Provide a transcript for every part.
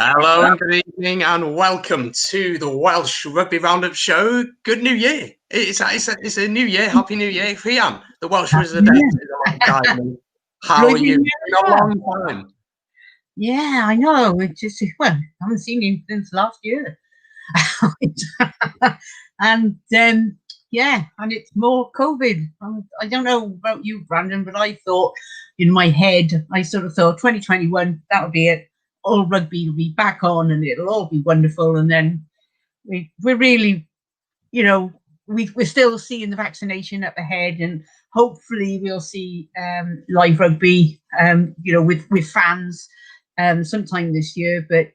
Hello and good evening and welcome to the Welsh Rugby Roundup Show. Good New Year. It's a new year. Happy New Year. Rhian, the Welsh resident. How are you? It's been a long time. Yeah, I know. It's just, well, I haven't seen you since last year. And yeah, and it's more COVID. I don't know about you, Brandon, but I thought in my head, I sort of thought 2021, that would be it. All rugby will be back on and it'll all be wonderful. And then we're really, you know, we're still seeing the vaccination up ahead, and hopefully we'll see live rugby, you know, with fans sometime this year. But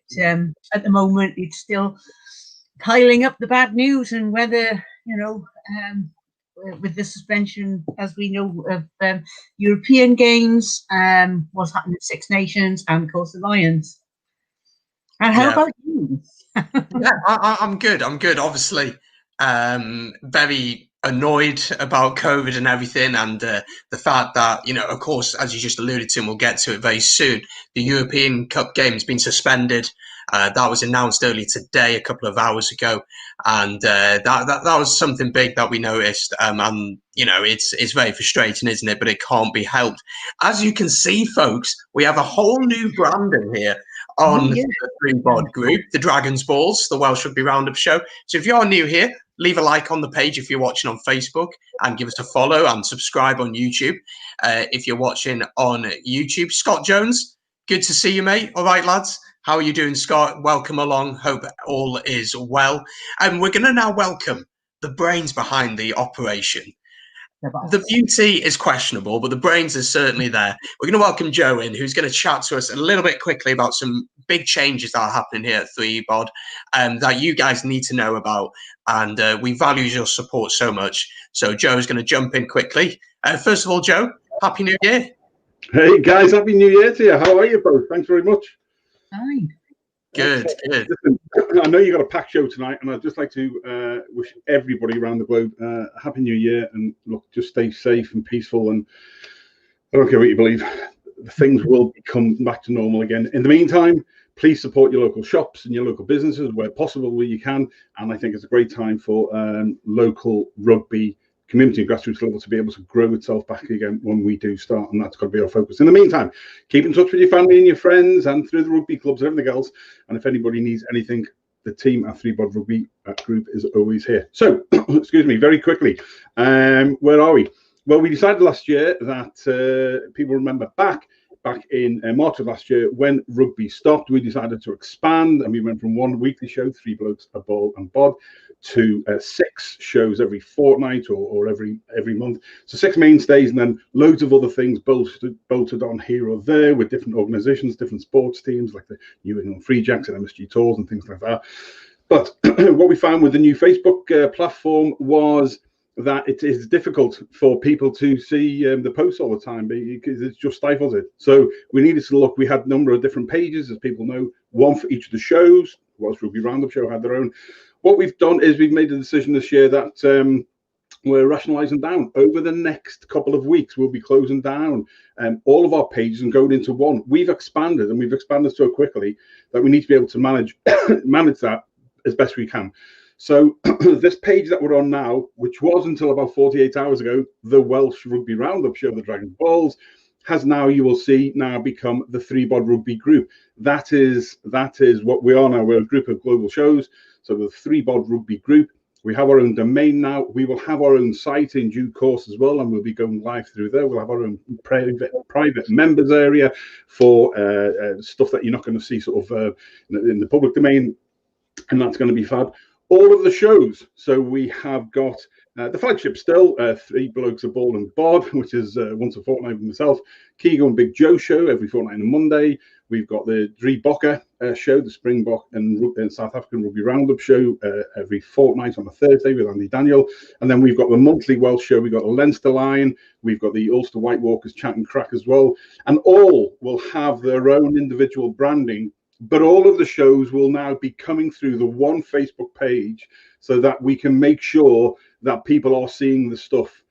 at the moment, it's still piling up the bad news, and whether, you know, with the suspension, as we know, of European games, what's happened in Six Nations, and of course the Lions. And how about you? Yeah, I'm good. Obviously, very annoyed about COVID and everything, and the fact that, you know, of course, as you just alluded to, and we'll get to it very soon, the European Cup game has been suspended. That was announced earlier today, a couple of hours ago, and that was something big that we noticed. And you know, it's very frustrating, isn't it? But it can't be helped. As you can see, folks, we have a whole new branding here on the three-bod group, the Dragons Balls, the Welsh Rugby Roundup Show. So if you're new here, leave a like on the page if you're watching on Facebook, and give us a follow and subscribe on YouTube. If you're watching on YouTube, Scott Jones, good to see you, mate. All right, lads. How are you doing, Scott? Welcome along. Hope all is well. And we're going to now welcome the brains behind the operation. The beauty is questionable, but the brains are certainly there. We're going to welcome Joe in, who's going to chat to us a little bit quickly about some big changes that are happening here at 3bod that you guys need to know about. And we value your support so much. So Joe's going to jump in quickly. First of all, Joe, Happy New Year. Hey, guys. Happy New Year to you. How are you both? Thanks very much. Fine. Good. Listen, I know you got a packed show tonight, and I'd just like to wish everybody around the globe a Happy New Year. And look, just stay safe and peaceful. And I don't care what you believe, things will come back to normal again. In the meantime, please support your local shops and your local businesses where possible, where you can. And I think it's a great time for local rugby community and grassroots level to be able to grow itself back again when we do start, and that's got to be our focus. In the meantime, keep in touch with your family and your friends and through the rugby clubs and everything else. And if anybody needs anything, the team at 3bod Rugby Group is always here. So, excuse me, very quickly, where are we? Well, we decided last year that people remember back in March of last year when rugby stopped, we decided to expand, and we went from one weekly show, Three Blokes, a Ball and Bod, to 6 shows every fortnight or every month. So 6 mainstays, and then loads of other things bolted on here or there with different organizations, different sports teams like the New England Free Jacks and MSG Tours and things like that. But what we found with the new Facebook platform was that it is difficult for people to see the posts all the time because it just stifles it. So we needed to look. We had a number of different pages, as people know, one for each of the shows. Welsh Rugby Roundup Show had their own. What we've done is we've made a decision this year that we're rationalising down. Over the next couple of weeks, we'll be closing down all of our pages and going into one. We've expanded, and we've expanded so quickly that we need to be able to manage that as best we can. So this page that we're on now, which was until about 48 hours ago, the Welsh Rugby Roundup Show, the Dragons Balls, has now, you will see, now become the 3bod Rugby Group. That is what we are now. We're a group of global shows. So the 3bod Rugby Group. We have our own domain now. We will have our own site in due course as well, and we'll be going live through there. We'll have our own private members area for stuff that you're not going to see sort of in the public domain, and that's going to be fab. All of the shows. So we have got the flagship still, Three Blokes, a Ball and Bod, which is once a fortnight with myself. Keego and Big Joe show every fortnight on a Monday. We've got the Drie Bokke show, the Springbok and South African Rugby Roundup show every fortnight on a Thursday with Andy Daniel. And then we've got the monthly Welsh show. We've got the Leinster Lion. We've got the Ulster White Walkers Chat and Crack as well. And all will have their own individual branding. But all of the shows will now be coming through the one Facebook page so that we can make sure that people are seeing the stuff,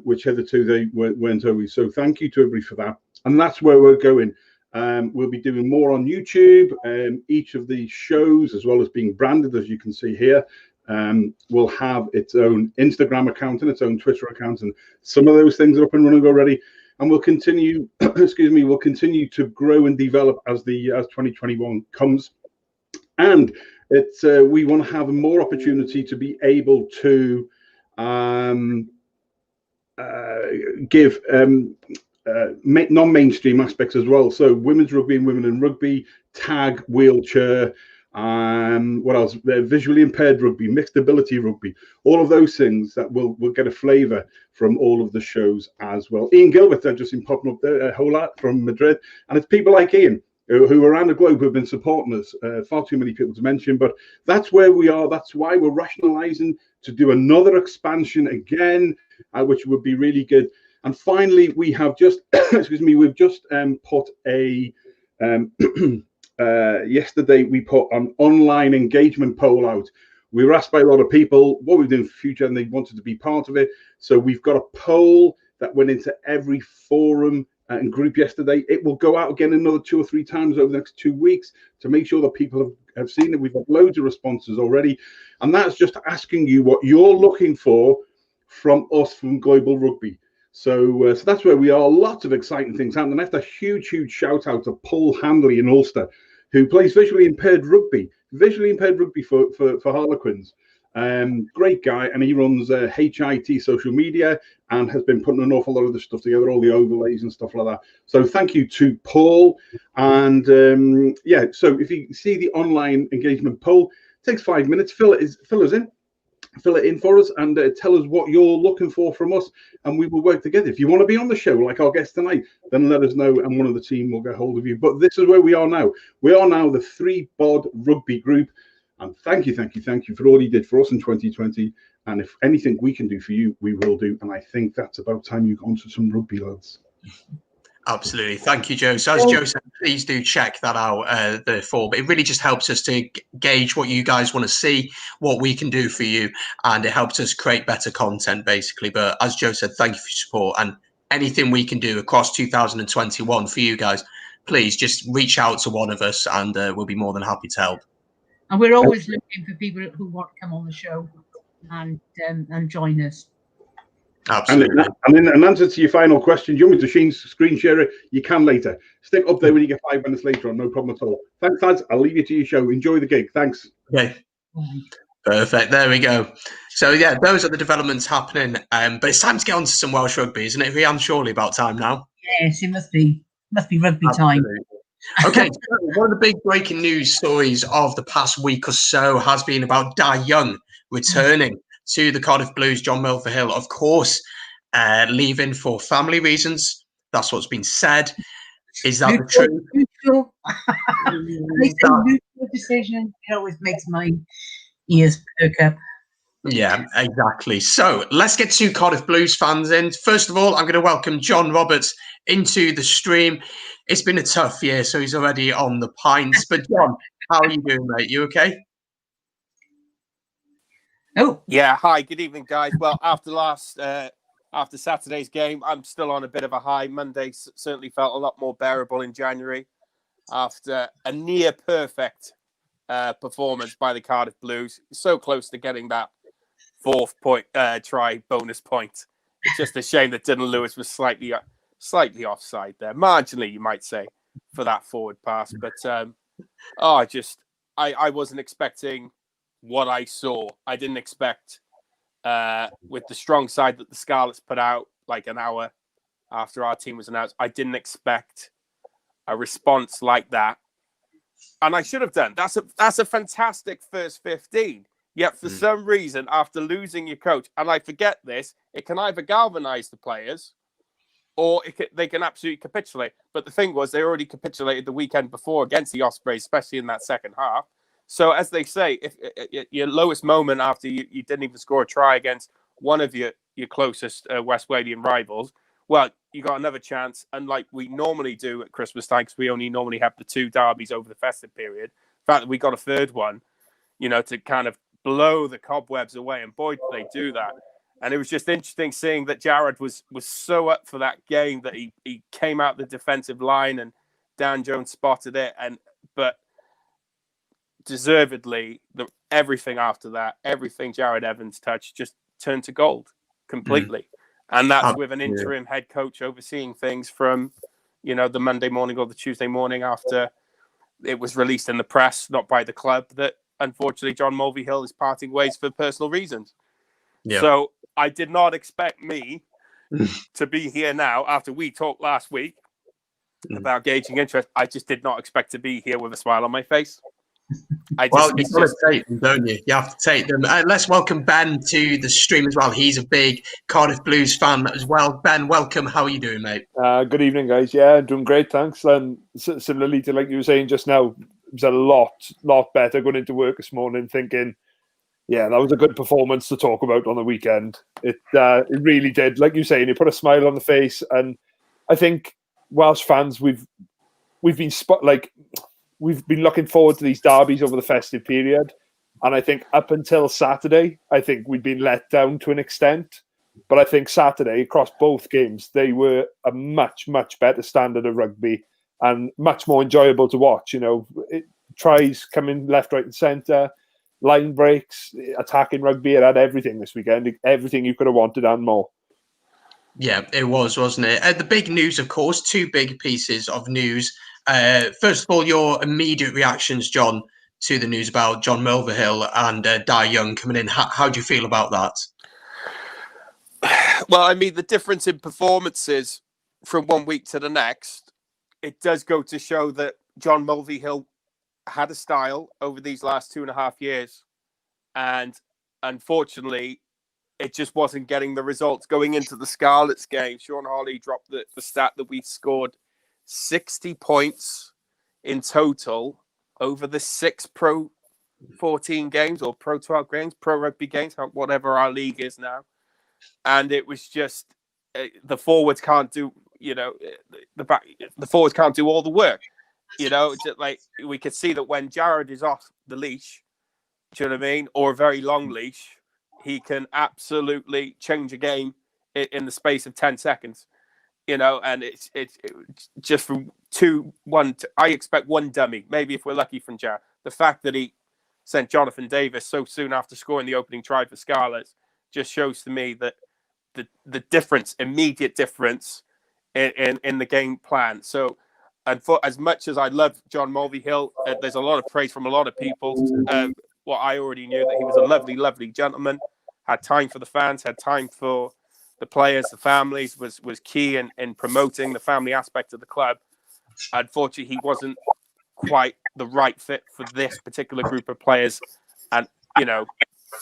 which hitherto they weren't always. So thank you to everybody for that. And that's where we're going. We'll be doing more on YouTube. Each of these shows, as well as being branded, as you can see here, will have its own Instagram account and its own Twitter account, and some of those things are up and running already. And we'll continue, we'll continue to grow and develop as 2021 comes. And it's we want to have more opportunity to be able to give non-mainstream aspects as well. So women's rugby and women in rugby, tag, wheelchair, what else? Visually impaired rugby, mixed ability rugby, all of those things that we'll get a flavour from all of the shows as well. Ian Gilbert, I've just been popping up there, a whole lot from Madrid, and it's people like Ian who around the globe have been supporting us. Far too many people to mention, but that's where we are. That's why we're rationalising to do another expansion again, which would be really good. And finally, we have just, we've just put a. Yesterday we put an online engagement poll out. We were asked by a lot of people what we're doing for future, and they wanted to be part of it. So we've got a poll that went into every forum and group yesterday. It will go out again another 2 or 3 times over the next 2 weeks to make sure that people have seen it. We've got loads of responses already, and that's just asking you what you're looking for from us from Global Rugby. So that's where we are. Lots of exciting things happening. I have a huge shout out to Paul Handley in Ulster, who plays visually impaired rugby for Harlequins. Great guy, and he runs HIT social media and has been putting an awful lot of the stuff together, all the overlays and stuff like that. So thank you to Paul. And so if you see the online engagement poll, it takes 5 minutes. Fill it in for us and tell us what you're looking for from us, and we will work together. If you want to be on the show like our guest tonight, then let us know and one of the team will get hold of you. But this is where we are now. We are now the 3BOD Rugby Group, and thank you for all you did for us in 2020. And if anything we can do for you, we will do. And I think that's about time you got onto some rugby, lads. Absolutely. Thank you, Joe. So as Joe said, please do check that out, the form. It really just helps us to gauge what you guys want to see, what we can do for you, and it helps us create better content, basically. But as Joe said, thank you for your support, and anything we can do across 2021 for you guys, please just reach out to one of us and we'll be more than happy to help. And we're always looking for people who want to come on the show and join us. Absolutely. And in an answer to your final question, do you want me to screen share it? You can later. Stick up there when you get 5 minutes later on, no problem at all. Thanks, lads. I'll leave you to your show. Enjoy the gig. Thanks. Okay. Perfect. There we go. So yeah, those are the developments happening. But it's time to get on to some Welsh rugby, isn't it, Rhian? Surely about time now. Yes, it must be rugby time. Okay, so one of the big breaking news stories of the past week or so has been about Dai Young returning to the Cardiff Blues. John Milverhill, of course, leaving for family reasons. That's what's been said. Is that the truth? Neutral. Neutral decision. It always makes my ears perk up. Yeah, exactly. So let's get to Cardiff Blues fans in. First of all, I'm going to welcome John Roberts into the stream. It's been a tough year, so he's already on the pints. But John, how are you doing, mate? You okay? Oh, yeah. Hi, good evening, guys. Well, after Saturday's game, I'm still on a bit of a high. Monday certainly felt a lot more bearable in January after a near perfect performance by the Cardiff Blues. So close to getting that 4th point try bonus point. It's just a shame that Dylan Lewis was slightly offside there, marginally, you might say, for that forward pass. But I wasn't expecting what I saw. I didn't expect, with the strong side that the Scarlets put out like an hour after our team was announced, I didn't expect a response like that. And I should have done. That's a fantastic first 15. Yet for some reason, after losing your coach, and I forget this, it can either galvanise the players or they can absolutely capitulate. But the thing was, they already capitulated the weekend before against the Ospreys, especially in that second half. So as they say, if your lowest moment after you didn't even score a try against one of your closest West Walian rivals, well, you got another chance. And like we normally do at Christmas time, because we only normally have the 2 derbies over the festive period, the fact that we got a third one, to kind of blow the cobwebs away. And boy, did they do that. And it was just interesting seeing that Jared was so up for that game that he came out the defensive line and Dan Jones spotted it, but deservedly, everything after that, everything Jared Evans touched just turned to gold completely. And that's with an interim head coach overseeing things from, the Monday morning or the Tuesday morning after it was released in the press, not by the club, that unfortunately John Mulvihill is parting ways for personal reasons. Yeah. So I did not expect me to be here now after we talked last week about gauging interest. I just did not expect to be here with a smile on my face. You've got to take them, don't you? You have to take them. Let's welcome Ben to the stream as well. He's a big Cardiff Blues fan as well. Ben, welcome. How are you doing, mate? Good evening, guys. Yeah, doing great, thanks. And similarly to like you were saying just now, it was a lot better going into work this morning thinking, yeah, that was a good performance to talk about on the weekend. It really did. Like you saying, it put a smile on the face. And I think Welsh fans, we've been we've been looking forward to these derbies over the festive period. And I think up until Saturday, I think we'd been let down to an extent. But I think Saturday, across both games, they were a much, much better standard of rugby and much more enjoyable to watch. Tries coming left, right and centre, line breaks, attacking rugby. It had everything this weekend, everything you could have wanted and more. Yeah, it was, wasn't it? The big news, of course, two big pieces of news. First of all, your immediate reactions, John, to the news about John Mulvihill and Dai Young coming in. How do you feel about that? Well, I mean, the difference in performances from one week to the next, it does go to show that John Mulvihill had a style over these last 2.5 years. And unfortunately, it just wasn't getting the results. Going into the Scarlets game, Sean Holly dropped the stat that we scored 60 points in total over the 6 Pro 14 games or Pro 12 games, Pro Rugby games, whatever our league is now. And it was just the forwards can't do, the forwards can't do all the work. Just like we could see that when Jared is off the leash, do you know what I mean, or a very long leash, he can absolutely change a game in the space of 10 seconds. And it's just from 2-1. I expect one dummy, maybe if we're lucky from Jared. The fact that he sent Jonathan Davis so soon after scoring the opening try for Scarlets just shows to me that the difference, immediate difference in the game plan. So, and for as much as I love John Mulvihill, there's a lot of praise from a lot of people. I already knew that he was a lovely, lovely gentleman, had time for the fans, had time for the players, the families, was key in promoting the family aspect of the club. Unfortunately, he wasn't quite the right fit for this particular group of players. And,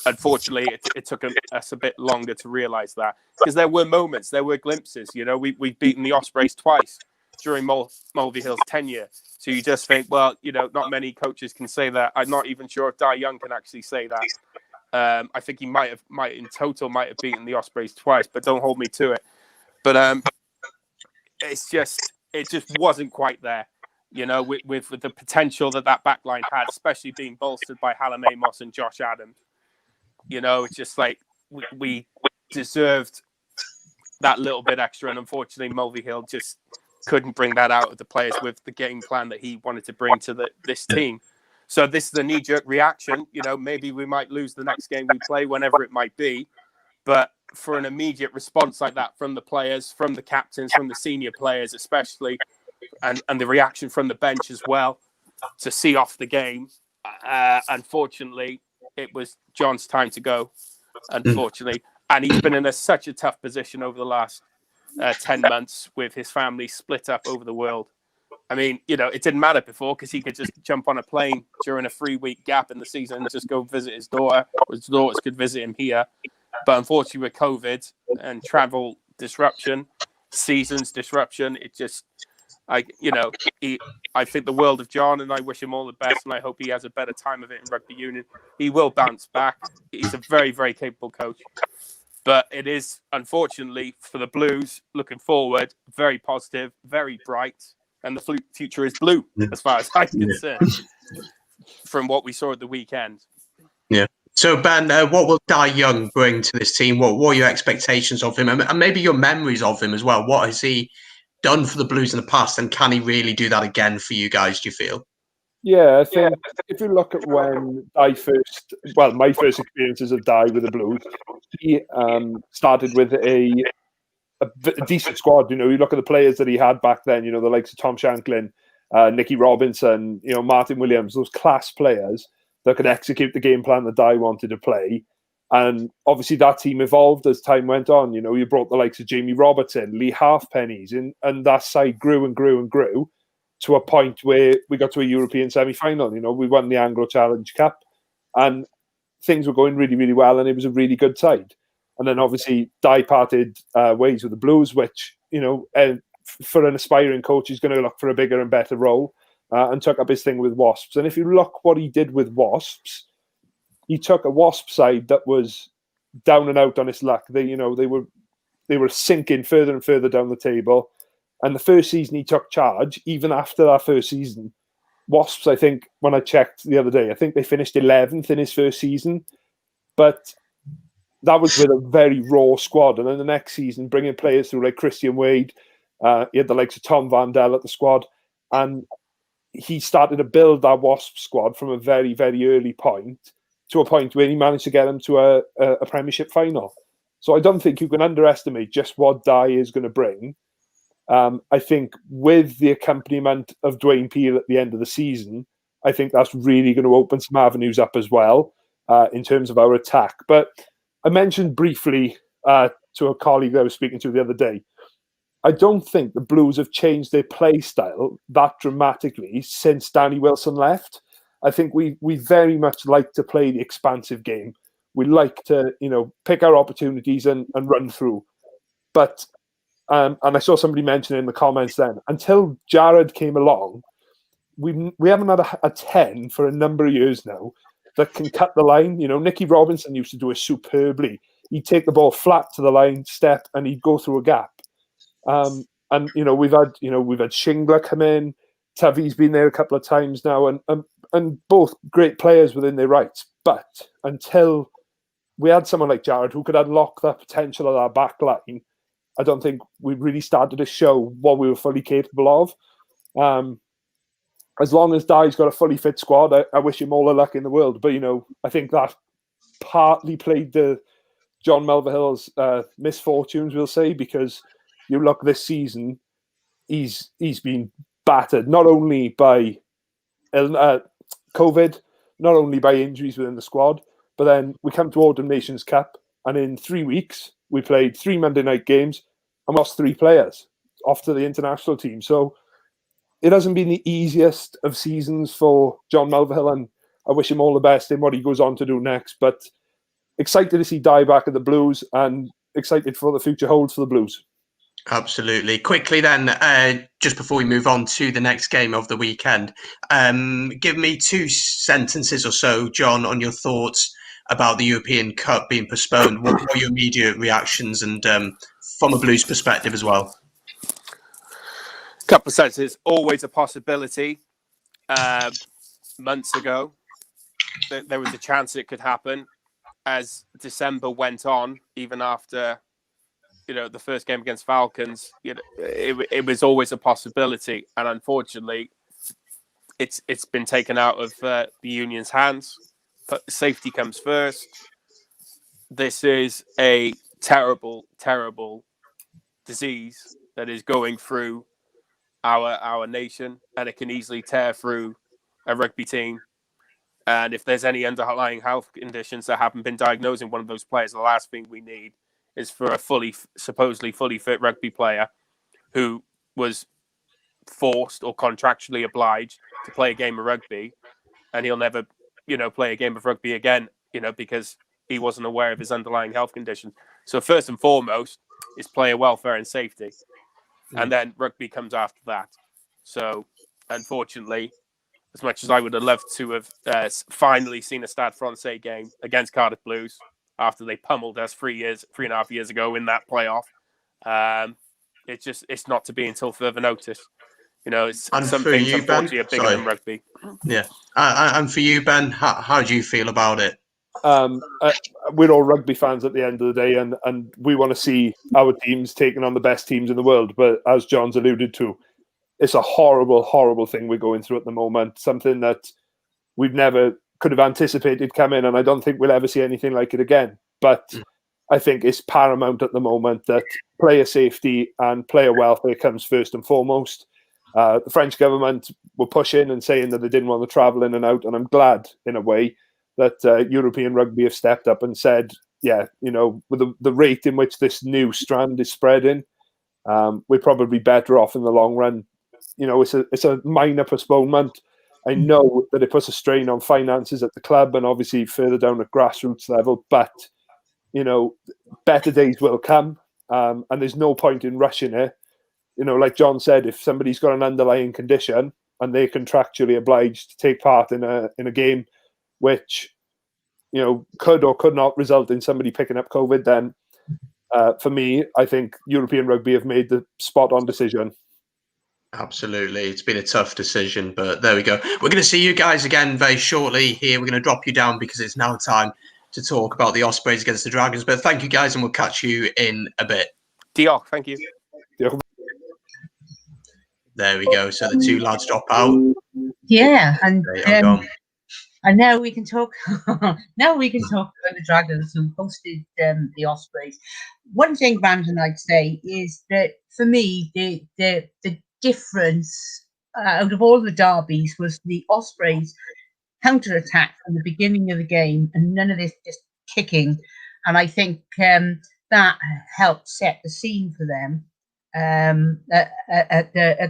unfortunately, it took us a bit longer to realise that. Because there were moments, there were glimpses. We've beaten the Ospreys twice during Mulvihill's tenure. So you just think, well, not many coaches can say that. I'm not even sure if Dai Young can actually say that. I think he might have beaten the Ospreys twice, but don't hold me to it. But it just wasn't quite there, with the potential that backline had, especially being bolstered by Hallam Amos and Josh Adams. It's just like we deserved that little bit extra, and unfortunately, Mulvihill just couldn't bring that out of the players with the game plan that he wanted to bring to this team. So this is a knee-jerk reaction. Maybe we might lose the next game we play, whenever it might be. But for an immediate response like that from the players, from the captains, from the senior players especially, and the reaction from the bench as well, to see off the game, unfortunately, it was John's time to go, unfortunately. And he's been in such a tough position over the last 10 months with his family split up over the world. I mean, it didn't matter before because he could just jump on a plane during a 3-week gap in the season and just go visit his daughter. His daughters could visit him here. But unfortunately, with COVID and travel disruption, seasons disruption, it just, I think the world of John, and I wish him all the best, and I hope he has a better time of it in rugby union. He will bounce back. He's a very, very capable coach. But it is, unfortunately, for the Blues, looking forward, very positive, very bright. And the future is blue, as far as I'm concerned, from what we saw at the weekend. Yeah. So, Ben, what will Dai Young bring to this team? What are your expectations of him? And maybe your memories of him as well. What has he done for the Blues in the past, and can he really do that again for you guys, do you feel? Yeah, I think if you look at when my first experiences of Dai with the Blues, he started with a decent squad. You look at the players that he had back then, the likes of Tom Shanklin, Nicky Robinson, Martin Williams, those class players that could execute the game plan that Dai wanted to play. And obviously that team evolved as time went on. You brought the likes of Jamie Robertson, Lee Halfpennies, and that side grew and grew and grew to a point where we got to a European semi-final. We won the Anglo Challenge Cup and things were going really, really well, and it was a really good side. And then obviously Dai parted ways with the Blues, which, for an aspiring coach, he's going to look for a bigger and better role, and took up his thing with Wasps. And if you look what he did with Wasps, he took a Wasp side that was down and out on its luck. They were sinking further and further down the table. And the first season he took charge, even after that first season, Wasps, I think, when I checked the other day, I think they finished 11th in his first season. But that was with a very raw squad. And then the next season, bringing players through like Christian Wade, he had the likes of Tom Vandell at the squad. And he started to build that Wasp squad from a very, very early point to a point where he managed to get them to a Premiership final. So I don't think you can underestimate just what Dai is going to bring. I think with the accompaniment of Dwayne Peel at the end of the season, I think that's really going to open some avenues up as well in terms of our attack. But I mentioned briefly to a colleague that I was speaking to the other day, I don't think the Blues have changed their play style that dramatically since Danny Wilson left. I think we very much like to play the expansive game. We like to, pick our opportunities and run through. But and I saw somebody mention in the comments then, until Jared came along, we haven't had a 10 for a number of years now that can cut the line. Nicky Robinson used to do it superbly. He'd take the ball flat to the line, step, and he'd go through a gap. And we've had Shingler come in. Tavi's been there a couple of times now, and both great players within their rights. But until we had someone like Jared who could unlock that potential of our back line, I don't think we really started to show what we were fully capable of. As long as Dai's got a fully fit squad, I wish him all the luck in the world. But, I think that partly played the John Melvill's misfortunes, we'll say, because you look this season, he's been battered, not only by COVID, not only by injuries within the squad, but then we come to Autumn Nations Cup, and in 3 weeks, we played 3 Monday night games and lost 3 players off to the international team. So it hasn't been the easiest of seasons for John Melville, and I wish him all the best in what he goes on to do next. But excited to see Dai back at the Blues and excited for the future holds for the Blues. Absolutely. Quickly then, just before we move on to the next game of the weekend, give me 2 sentences or so, John, on your thoughts about the European Cup being postponed. What were your immediate reactions, and from a Blues perspective as well? Couple of sentences. Always a possibility. Months ago, there was a chance it could happen. As December went on, even after the first game against Falcons, it was always a possibility, and unfortunately, it's been taken out of the union's hands. But safety comes first. This is a terrible, terrible disease that is going through our nation, and it can easily tear through a rugby team. And if there's any underlying health conditions that haven't been diagnosed in one of those players, the last thing we need is for a supposedly fully fit rugby player who was forced or contractually obliged to play a game of rugby, and he'll never, play a game of rugby again, because he wasn't aware of his underlying health conditions. So first and foremost is player welfare and safety. And then rugby comes after that. So unfortunately, as much as I would have loved to have finally seen a Stade Francais game against Cardiff Blues after they pummeled us 3.5 years ago in that playoff, it's not to be until further notice. It's and some for things you, unfortunately Ben? are bigger than rugby. Yeah. And for you, Ben, how do you feel about it? we're all rugby fans at the end of the day, and we want to see our teams taking on the best teams in the world. But as John's alluded to, it's a horrible, horrible thing we're going through at the moment, something that we've never could have anticipated coming, and I don't think we'll ever see anything like it again. But I think it's paramount at the moment that player safety and player welfare comes first and foremost. The French government were pushing and saying that they didn't want to travel in and out, and I'm glad, in a way, that European rugby have stepped up and said, yeah, with the rate in which this new strand is spreading, we're probably better off in the long run. It's a minor postponement. I know that it puts a strain on finances at the club and obviously further down at grassroots level, but better days will come, and there's no point in rushing it. Like John said, if somebody's got an underlying condition and they're contractually obliged to take part in a game which could or could not result in somebody picking up COVID, then for me, I think European rugby have made the spot on decision. Absolutely. It's been a tough decision, but there we go. We're going to see you guys again very shortly here. We're going to drop you down because it's now time to talk about the Ospreys against the Dragons. But thank you guys, and we'll catch you in a bit. Diolch, thank you. Diolch. There we go. So the two lads drop out. Yeah, and now we can talk. Now we can talk about the Dragons who hosted the Ospreys. One thing, Brandon, I'd say is that for me, the difference out of all the derbies was the Ospreys counter-attack from the beginning of the game, and none of this just kicking. And I think that helped set the scene for them at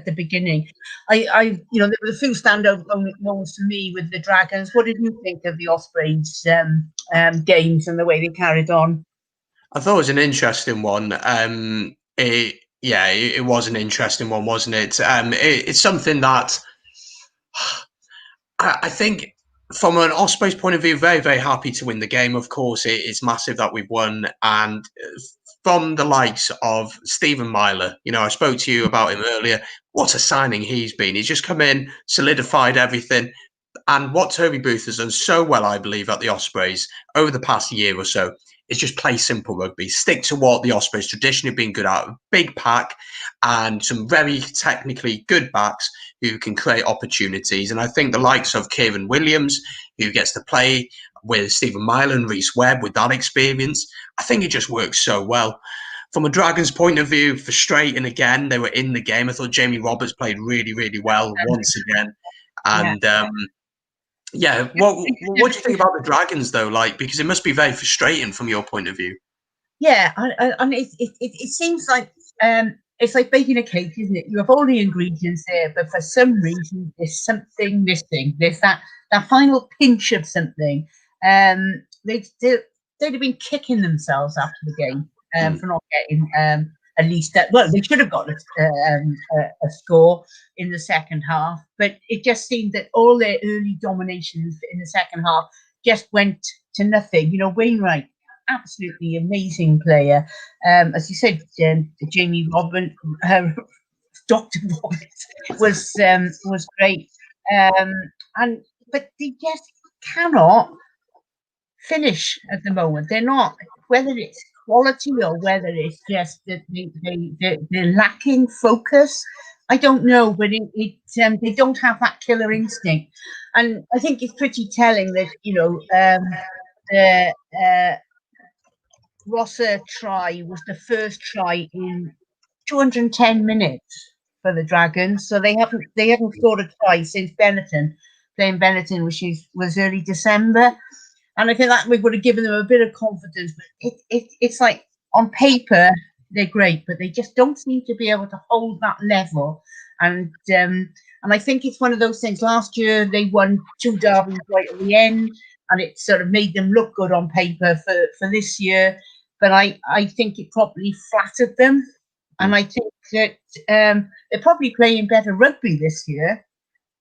the beginning. There were a few standout moments for me with the Dragons. What did you think of the Ospreys games and the way they carried on? I thought it was an interesting one. It was an interesting one, wasn't it? It's something that I think, from an Ospreys point of view, very, very happy to win the game. Of course, it's massive that we've won. And from the likes of Stephen Myler, I spoke to you about him earlier. What a signing he's been. He's just come in, solidified everything. And what Toby Booth has done so well, I believe, at the Ospreys over the past year or so is just play simple rugby. Stick to what the Ospreys traditionally have been good at. Big pack and some very technically good backs who can create opportunities. And I think the likes of Kieran Williams, who gets to play with Stephen Myler and Rhys Webb with that experience, I think it just works so well. From a Dragons point of view, frustrating again, they were in the game. I thought Jamie Roberts played really, really well once again. And what do you think about the Dragons, though? Because it must be very frustrating from your point of view. Yeah, and it seems like it's like baking a cake, isn't it? You have all the ingredients there, but for some reason there's something missing. There's that final pinch of something. They'd have been kicking themselves after the game for not getting at least that. Well, they should have got a score in the second half, but it just seemed that all their early dominations in the second half just went to nothing. Wainwright, absolutely amazing player. As you said, Jamie Roberts, Dr. Roberts was great. But they just cannot finish at the moment. They're not, whether it's quality or whether it's just that they're lacking focus. I don't know, but they don't have that killer instinct. And I think it's pretty telling that, the Rosser try was the first try in 210 minutes for the Dragons. So they haven't scored a try since playing Benetton, which was early December. And I think that would have given them a bit of confidence. But it's like, on paper, they're great, but they just don't seem to be able to hold that level. And I think it's one of those things. Last year, they won 2 derbies right at the end, and it sort of made them look good on paper for this year. But I think it probably flattered them. And I think that they're probably playing better rugby this year.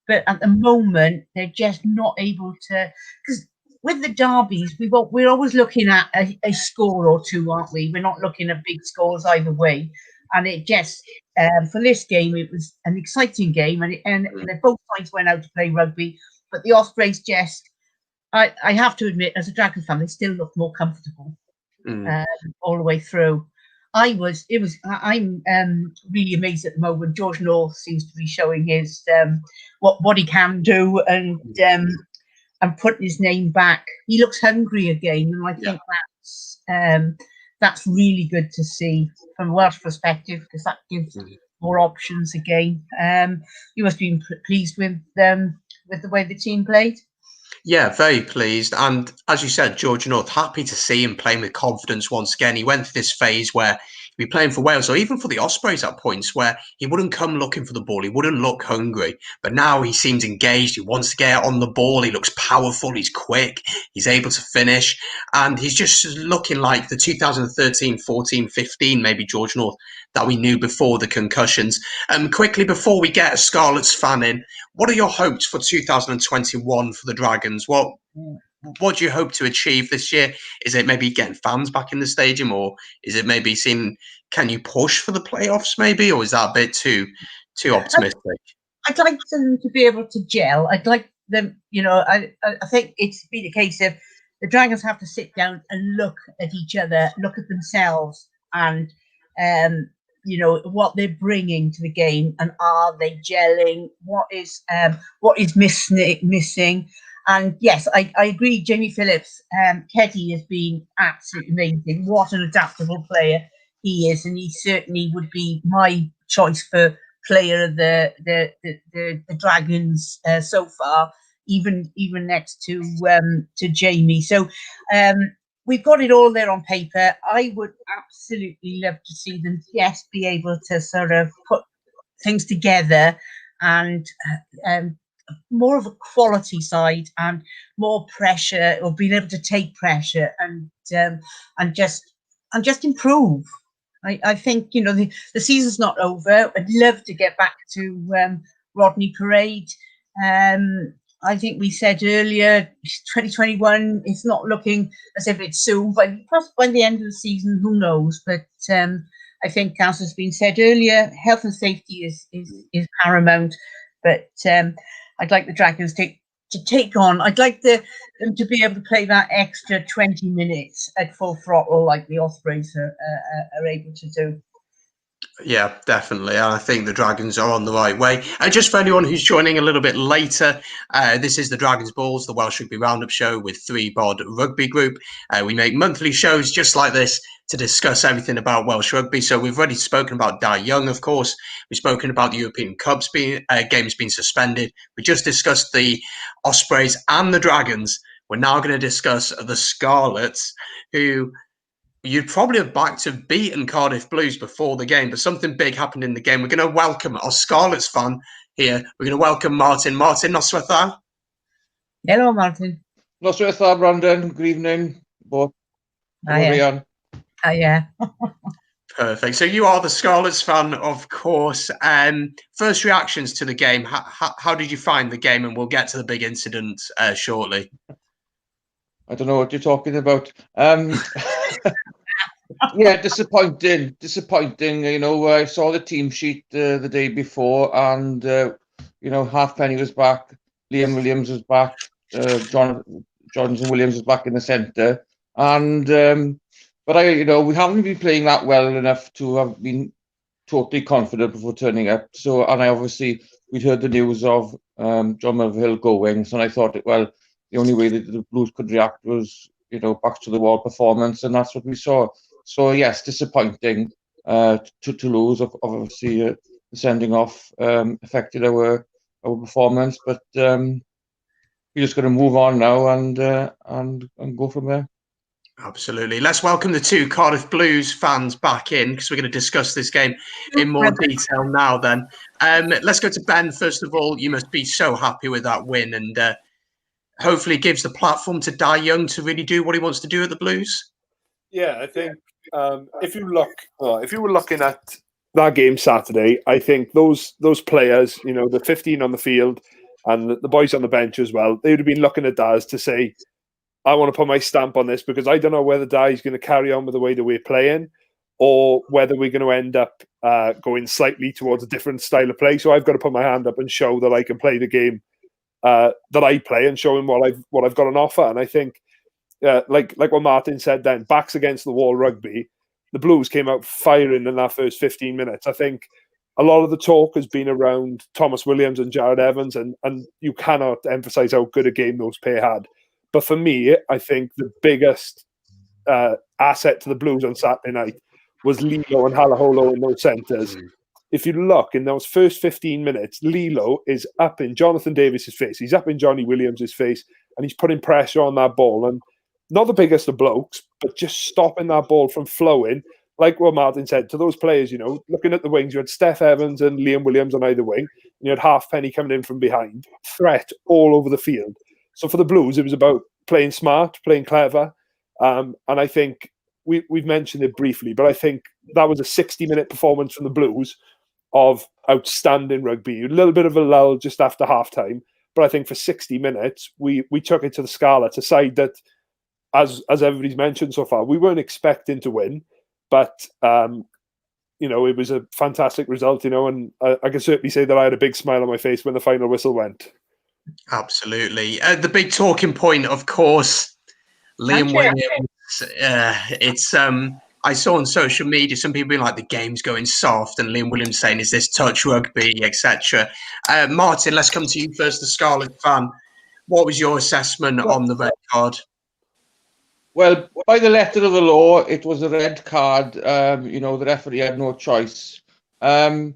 But at the moment, they're just not able to. Because with the derbies, we're always looking at a score or two, aren't we? We're not looking at big scores either way. And it just, for this game, it was an exciting game. And both sides went out to play rugby. But the Ospreys just, I have to admit, as a Dragons fan, they still look more comfortable all the way through. I'm really amazed at the moment. George North seems to be showing his what he can do and putting his name back. He looks hungry again, and I think that's really good to see from a Welsh perspective, because that gives more options again. You must be pleased with the way the team played. Yeah, very pleased. And as you said, George North, happy to see him playing with confidence once again. He went through this phase where he'd be playing for Wales or even for the Ospreys at points where he wouldn't come looking for the ball. He wouldn't look hungry. But now he seems engaged. He wants to get on the ball. He looks powerful. He's quick. He's able to finish. And he's just looking like the 2013, 14, 15, maybe George North that we knew before the concussions. Quickly, before we get a Scarlets fan in, what are your hopes for 2021 for the Dragons? What do you hope to achieve this year? Is it maybe getting fans back in the stadium, or is it maybe can you push for the playoffs maybe, or is that a bit too optimistic? I'd like them to be able to gel. I'd like them, I think it's been a case of the Dragons have to sit down and look at each other, look at themselves, and what they're bringing to the game, and are they gelling? What is missing? And yes, I agree. Jamie Phillips, Keddy has been absolutely amazing. What an adaptable player he is, and he certainly would be my choice for player of the Dragons so far, even next to Jamie. So we've got it all there on paper. I would absolutely love to see them, be able to sort of put things together and more of a quality side and more pressure, or being able to take pressure and just improve. I think the season's not over. I'd love to get back to Rodney Parade. I think we said earlier, 2021 is not looking as if it's soon, but perhaps by the end of the season, who knows? But I think, as has been said earlier, health and safety is paramount. But I'd like the Dragons to take on. I'd like them to be able to play that extra 20 minutes at full throttle, like the Ospreys are able to do. Yeah, definitely. I think the Dragons are on the right way. Just for anyone who's joining a little bit later, this is the Dragons Balls, the Welsh Rugby Roundup Show with 3bod Rugby Group. We make monthly shows just like this to discuss everything about Welsh rugby. So we've already spoken about Dai Young, of course. We've spoken about the European Cups games being suspended. We just discussed the Ospreys and the Dragons. We're now going to discuss the Scarlets, who you'd probably have backed to have beaten Cardiff Blues before the game, but something big happened in the game. We're going to welcome our Scarlets fan here. We're going to welcome Martin. Martin, noswaith. Hello, Martin. Noswaith, Brandon. Good evening, both. Yeah. Perfect. So you are the Scarlets fan, of course. First reactions to the game. How did you find the game? And we'll get to the big incident shortly. I don't know what you're talking about. Yeah, disappointing. I saw the team sheet the day before, and Halfpenny was back, Liam Williams was back, Jonathan Williams was back in the centre, and but we haven't been playing that well enough to have been totally confident before turning up. So, and we'd heard the news of John Melville going, so I thought, the only way that the Blues could react was, back to the wall performance, and that's what we saw. So yes, disappointing to lose. Obviously, the sending off affected our performance, but we're just going to move on now and go from there. Absolutely. Let's welcome the two Cardiff Blues fans back in, because we're going to discuss this game in more detail now. Then let's go to Ben first of all. You must be so happy with that win, and hopefully gives the platform to Dai Young to really do what he wants to do at the Blues. Yeah, I think if you were looking at that game Saturday, I think those players, the 15 on the field and the boys on the bench as well, they would have been looking at Daz to say, I want to put my stamp on this, because I don't know whether Dai's going to carry on with the way that we're playing, or whether we're going to end up going slightly towards a different style of play. So I've got to put my hand up and show that I can play the game that I play and show him what I've got on offer. And I think, like what Martin said then, backs against the wall rugby, the Blues came out firing in that first 15 minutes. I think a lot of the talk has been around Thomas Williams and Jared Evans, and you cannot emphasise how good a game those pair had. But for me, I think the biggest asset to the Blues on Saturday night was Lilo and Halaholo in those centres. If you look in those first 15 minutes, Lilo is up in Jonathan Davis's face. He's up in Johnny Williams's face, and he's putting pressure on that ball. And not the biggest of blokes, but just stopping that ball from flowing. Like what Martin said, to those players, you know, looking at the wings, you had Steph Evans and Liam Williams on either wing, and you had Halfpenny coming in from behind, threat all over the field. So for the Blues, it was about playing smart, playing clever. And I think we've mentioned it briefly, but I think that was a 60-minute performance from the Blues of outstanding rugby. A little bit of a lull just after halftime, but I think for 60 minutes, we took it to the Scarlets, a side that, as everybody's mentioned so far, we weren't expecting to win, but you know, it was a fantastic result, you know, and I can certainly say that I had a big smile on my face when the final whistle went. Absolutely. The big talking point, of course, Liam Williams. It's I saw on social media some people being like, the game's going soft, and Liam Williams saying, is this touch rugby, etc. Martin, let's come to you first, the Scarlet fan. What was your assessment on the red card? Well, by the letter of the law, it was a red card. You know, the referee had no choice. You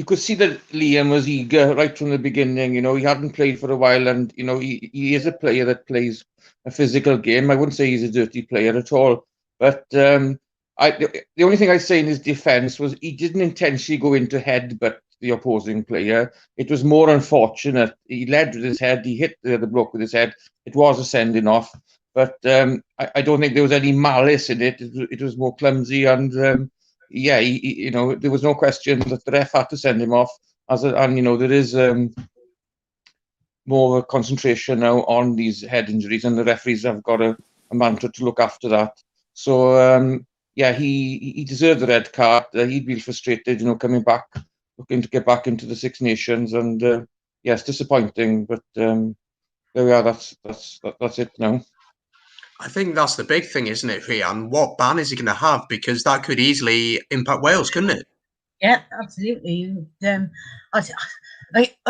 could see that Liam was eager right from the beginning. You know, he hadn't played for a while, and, you know, he is a player that plays a physical game. I wouldn't say he's a dirty player at all. But the only thing I say in his defence was he didn't intentionally go into headbutt the opposing player. It was more unfortunate. He led with his head. He hit the bloke with his head. It was a sending off. But I don't think there was any malice in it. It was more clumsy. And, yeah, you know, there was no question that the ref had to send him off. And, you know, there is more concentration now on these head injuries, and the referees have got a mantra to look after that. So, yeah, he deserved the red card. He'd been frustrated, you know, coming back, looking to get back into the Six Nations. And, yes, disappointing. But there we are. That's it now. I think that's the big thing, isn't it, Rhian? What ban is he going to have? Because that could easily impact Wales, couldn't it? Yeah, absolutely. I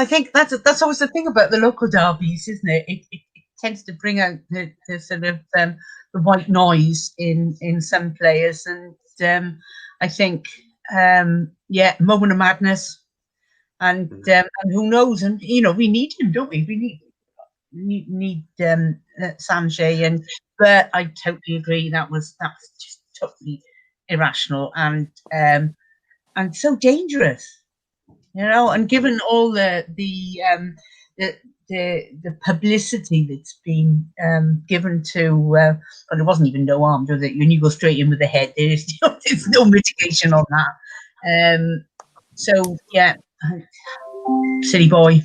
think that's always the thing about the local derbies, isn't it? It tends to bring out the sort of the white noise in some players, and I think moment of madness, and who knows? And you know, we need him, don't we? We need Sanjay, but I totally agree that was just totally irrational and so dangerous, you know. And given all the publicity that's been given to, well, it wasn't even no harm, was it? When you go straight in with the head, there's no mitigation on that. So yeah, silly boy.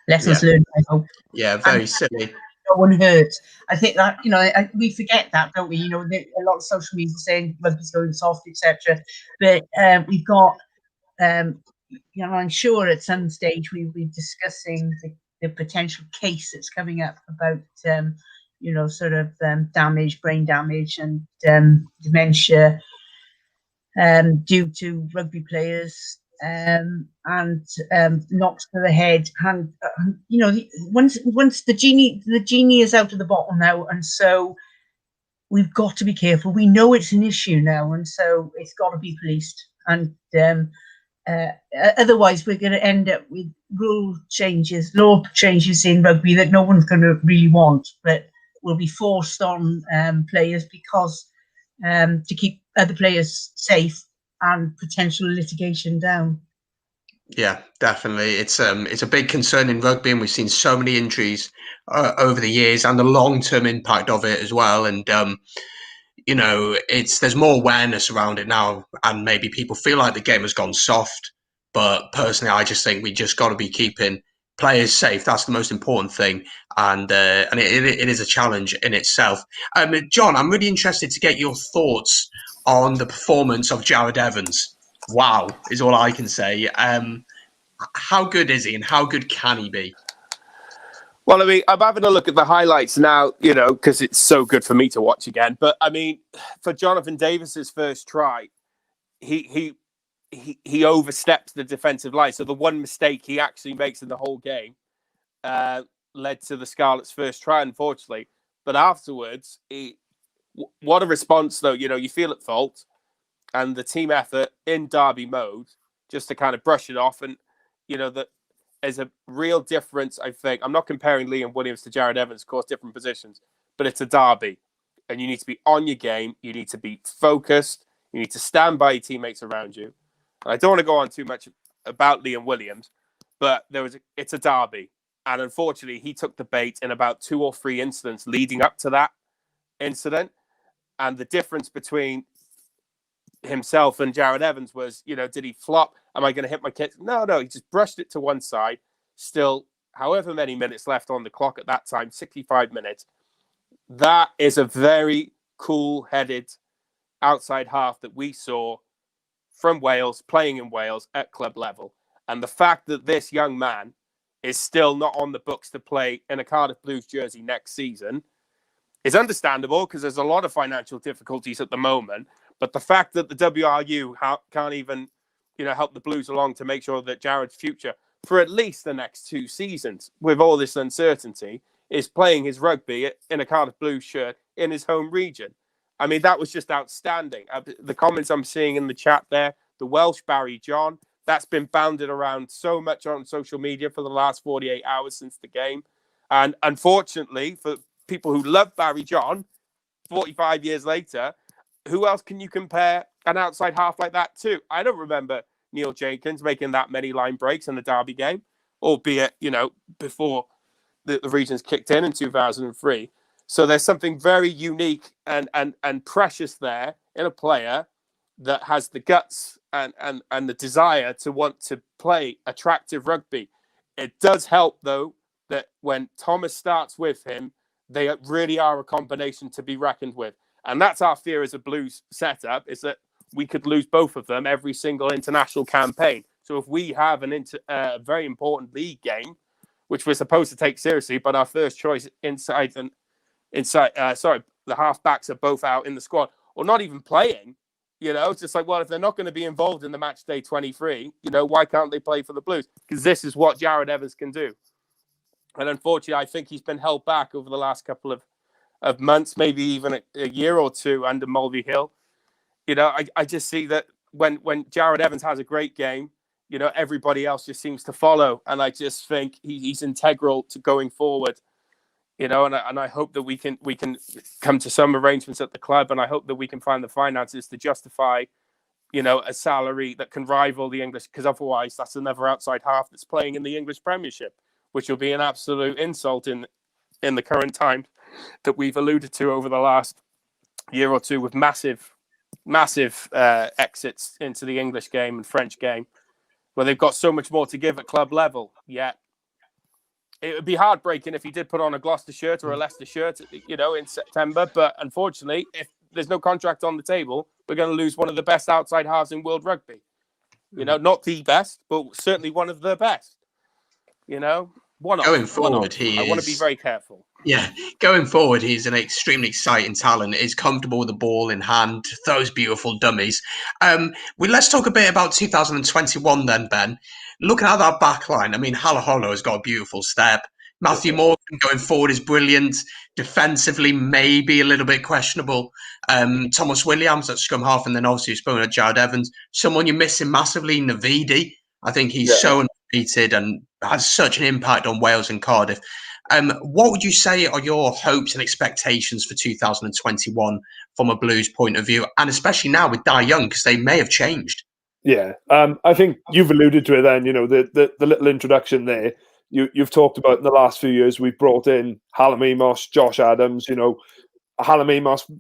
Lessons learned, I hope. Yeah, very silly. No one hurt. I think that, you know, we forget that, don't we? You know, a lot of social media saying rugby's going soft, etc. But we've got, you know, I'm sure at some stage we'll be discussing the potential case that's coming up about, you know, sort of damage, brain damage, and dementia due to rugby players. And knocks to the head, and you know, once the genie is out of the bottle now, and so we've got to be careful. We know it's an issue now, and so it's got to be policed. And otherwise, we're going to end up with law changes in rugby that no one's going to really want, but will be forced on players because to keep other players safe and potential litigation down. Yeah, definitely. It's a big concern in rugby, and we've seen so many injuries over the years, and the long-term impact of it as well. And you know, there's more awareness around it now, and maybe people feel like the game has gone soft. But personally, I just think we just got to be keeping players safe. That's the most important thing, and it is a challenge in itself. John, I'm really interested to get your thoughts on the performance of Jared Evans. Wow, is all I can say. How good is he, and how good can he be? Well, I mean, I'm having a look at the highlights now, because it's so good for me to watch again. But I mean, for Jonathan Davis's first try, he oversteps the defensive line. So the one mistake he actually makes in the whole game led to the Scarlets' first try, unfortunately. But afterwards, what a response, though. You feel at fault, and the team effort in derby mode, just to kind of brush it off. And, that there's a real difference, I think. I'm not comparing Liam Williams to Jared Evans, of course, different positions, but it's a derby. And you need to be on your game. You need to be focused. You need to stand by your teammates around you. And I don't want to go on too much about Liam Williams, but it's a derby. And unfortunately, he took the bait in about 2 or 3 incidents leading up to that incident. And the difference between himself and Jared Evans was, did he flop? Am I going to hit my kid? No, he just brushed it to one side. Still, however many minutes left on the clock at that time, 65 minutes. That is a very cool-headed outside half that we saw from Wales, playing in Wales at club level. And the fact that this young man is still not on the books to play in a Cardiff Blues jersey next season is understandable, because there's a lot of financial difficulties at the moment. But the fact that the WRU can't even, help the Blues along to make sure that Jared's future for at least the next 2 seasons, with all this uncertainty, is playing his rugby in a Cardiff Blues shirt in his home region. I mean, that was just outstanding. The comments I'm seeing in the chat there, the Welsh Barry John, that's been bounded around so much on social media for the last 48 hours since the game. And unfortunately, for people who love Barry John, 45 years later, who else can you compare an outside half like that to? I don't remember Neil Jenkins making that many line breaks in the derby game, albeit, before the regions kicked in 2003. So there's something very unique and precious there in a player that has the guts and the desire to want to play attractive rugby. It does help, though, that when Thomas starts with him, they really are a combination to be reckoned with. And that's our fear as a Blues setup, is that we could lose both of them every single international campaign. So if we have a very important league game, which we're supposed to take seriously, but our first choice the half-backs are both out in the squad, or not even playing, it's just like, well, if they're not going to be involved in the match day 23, why can't they play for the Blues? Because this is what Jared Evans can do. And unfortunately, I think he's been held back over the last couple of months, maybe even a year or two under Mulvey Hill. I just see that when Jared Evans has a great game, everybody else just seems to follow. And I just think he's integral to going forward, and I hope that we can come to some arrangements at the club, and I hope that we can find the finances to justify, a salary that can rival the English, because otherwise that's another outside half that's playing in the English Premiership, which will be an absolute insult in the current times that we've alluded to over the last year or two, with massive exits into the English game and French game, where they've got so much more to give at club level. Yet it would be heartbreaking if he did put on a Gloucester shirt or a Leicester shirt, in September. But unfortunately, if there's no contract on the table, we're going to lose one of the best outside halves in world rugby. Not the best, but certainly one of the best. Going forward, I want to be very careful. Yeah, going forward, he's an extremely exciting talent. He's comfortable with the ball in hand, throws beautiful dummies. Let's talk a bit about 2021 then, Ben. Looking at that back line, I mean, Halaholo has got a beautiful step. Matthew Morgan going forward is brilliant. Defensively, maybe a little bit questionable. Thomas Williams at scrum half, and then obviously you've spoken of Jared Evans. Someone you're missing massively, Navidi. I think he's so undefeated and has such an impact on Wales and Cardiff. What would you say are your hopes and expectations for 2021 from a Blues point of view, and especially now with Dai Young, because they may have changed? Yeah, I think you've alluded to it then, the little introduction there. You've talked about in the last few years, we've brought in Hallam Amos, Josh Adams, Hallam Amos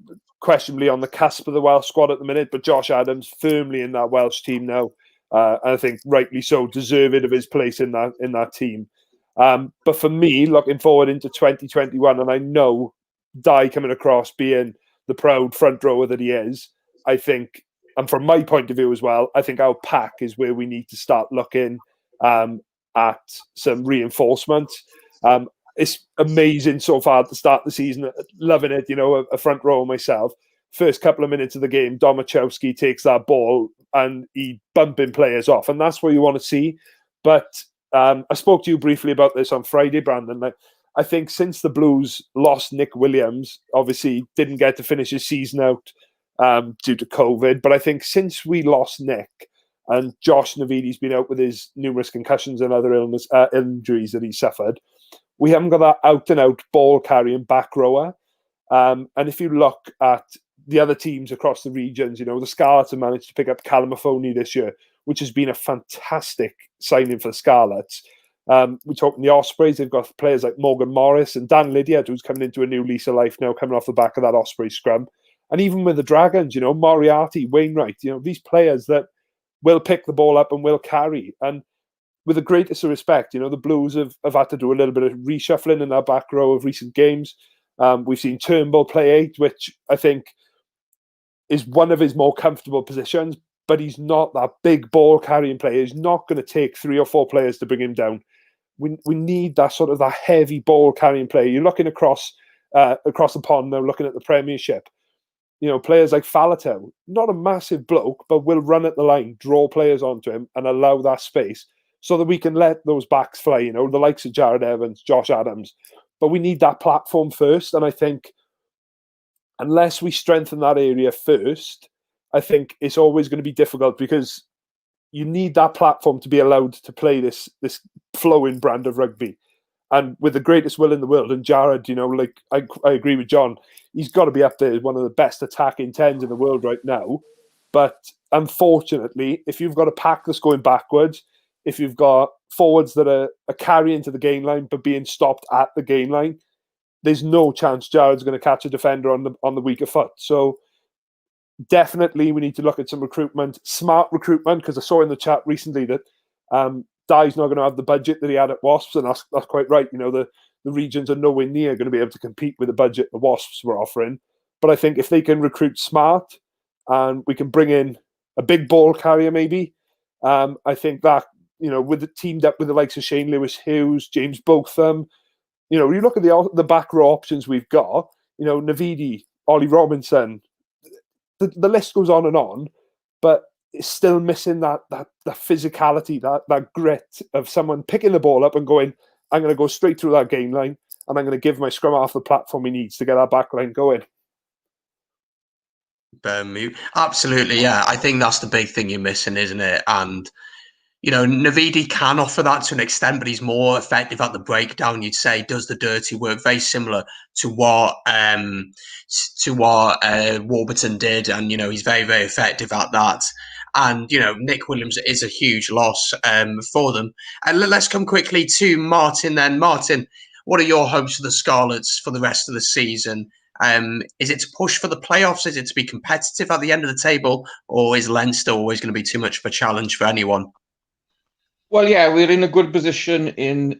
questionably on the cusp of the Welsh squad at the minute, but Josh Adams firmly in that Welsh team now. And I think rightly so, deserving of his place in that team. But for me, looking forward into 2021, and I know Dai coming across being the proud front rower that he is, I think, and from my point of view as well, I think our pack is where we need to start looking at some reinforcement. it's amazing so far at the start of the season. Loving it, a front row myself. First couple of minutes of the game, Domachowski takes that ball and he bumping players off. And that's what you want to see. But I spoke to you briefly about this on Friday, Brandon. I think since the Blues lost Nick Williams, obviously didn't get to finish his season out due to COVID. But I think since we lost Nick and Josh Navidi's been out with his numerous concussions and other injuries that he suffered, we haven't got that out-and-out ball-carrying back rower. And if you look at the other teams across the regions, the Scarlets have managed to pick up Calamafoni this year, which has been a fantastic signing for the Scarlets. We're talking the Ospreys, they've got players like Morgan Morris and Dan Lydiard, who's coming into a new lease of life now, coming off the back of that Osprey scrum. And even with the Dragons, Moriarty, Wainwright, these players that will pick the ball up and will carry. And with the greatest of respect, the Blues have had to do a little bit of reshuffling in their back row of recent games. We've seen Turnbull play 8, which I think is one of his more comfortable positions, but he's not that big ball carrying player. He's not going to take 3 or 4 players to bring him down. We need that sort of that heavy ball carrying player. You're looking across the pond now, looking at the Premiership. Players like Faletau, not a massive bloke, but will run at the line, draw players onto him, and allow that space so that we can let those backs fly. The likes of Jared Evans, Josh Adams. But we need that platform first, and I think unless we strengthen that area first, I think it's always going to be difficult because you need that platform to be allowed to play this flowing brand of rugby. And with the greatest will in the world, and Jared, I agree with John, he's got to be up there as one of the best attacking 10s in the world right now. But unfortunately, if you've got a pack that's going backwards, if you've got forwards that are carrying to the gain line but being stopped at the gain line, there's no chance Jared's going to catch a defender on the weaker foot. So definitely we need to look at some recruitment, smart recruitment, because I saw in the chat recently that Dye's not going to have the budget that he had at Wasps, and that's quite right. The regions are nowhere near going to be able to compete with the budget the Wasps were offering. But I think if they can recruit smart and we can bring in a big ball carrier maybe, I think that, with the teamed up with the likes of Shane Lewis-Hughes, James Botham, you look at the back row options we've got, Navidi, Ollie Robinson, the list goes on, but it's still missing that physicality, that grit of someone picking the ball up and going, I'm going to go straight through that gain line and I'm going to give my scrum half the platform he needs to get that back line going. Absolutely, yeah. I think that's the big thing you're missing, isn't it? And Navidi can offer that to an extent, but he's more effective at the breakdown. You'd say does the dirty work, very similar to what Warburton did, and he's very, very effective at that. And Nick Williams is a huge loss for them. And let's come quickly to Martin. Then, Martin, what are your hopes for the Scarlets for the rest of the season? Is it to push for the playoffs? Is it to be competitive at the end of the table, or is Leinster always going to be too much of a challenge for anyone? Well, yeah, we're in a good position in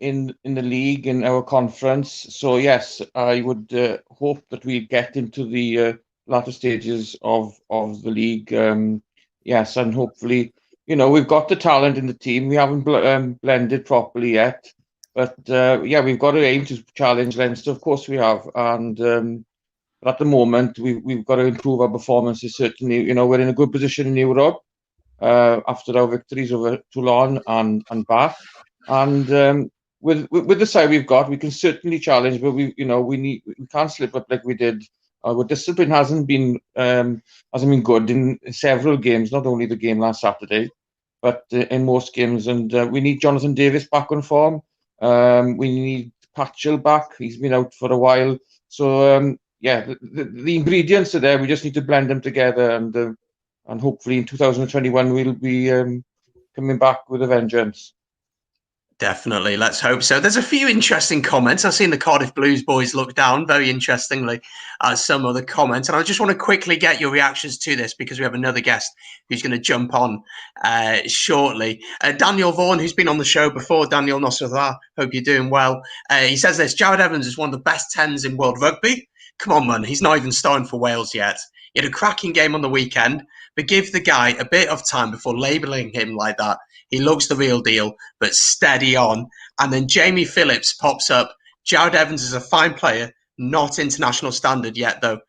the league, in our conference. So, yes, I would hope that we get into the latter stages of the league. Yes, and hopefully, we've got the talent in the team. We haven't blended properly yet. But, we've got to aim to challenge Leinster. Of course we have. And at the moment, we've got to improve our performances, certainly. We're in a good position in Europe. After our victories over Toulon and Bath, and with the side we've got, we can certainly challenge. But we can't slip up like we did. Our discipline hasn't been good in several games, not only the game last Saturday, but in most games. And we need Jonathan Davis back on form. We need Patchell back. He's been out for a while. So the ingredients are there. We just need to blend them together and hopefully in 2021 we'll be coming back with a vengeance. Definitely, let's hope so. There's a few interesting comments. I've seen the Cardiff Blues boys look down very interestingly at some of the comments, and I just want to quickly get your reactions to this because we have another guest who's going to jump on shortly. Daniel Vaughan, who's been on the show before. Daniel Nosratha, hope you're doing well. He says this: Jared Evans is one of the best 10s in world rugby. Come on, man, he's not even starting for Wales yet. He had a cracking game on the weekend, but give the guy a bit of time before labelling him like that. He looks the real deal, but steady on. And then Jamie Phillips pops up. Jared Evans is a fine player, not international standard yet, though.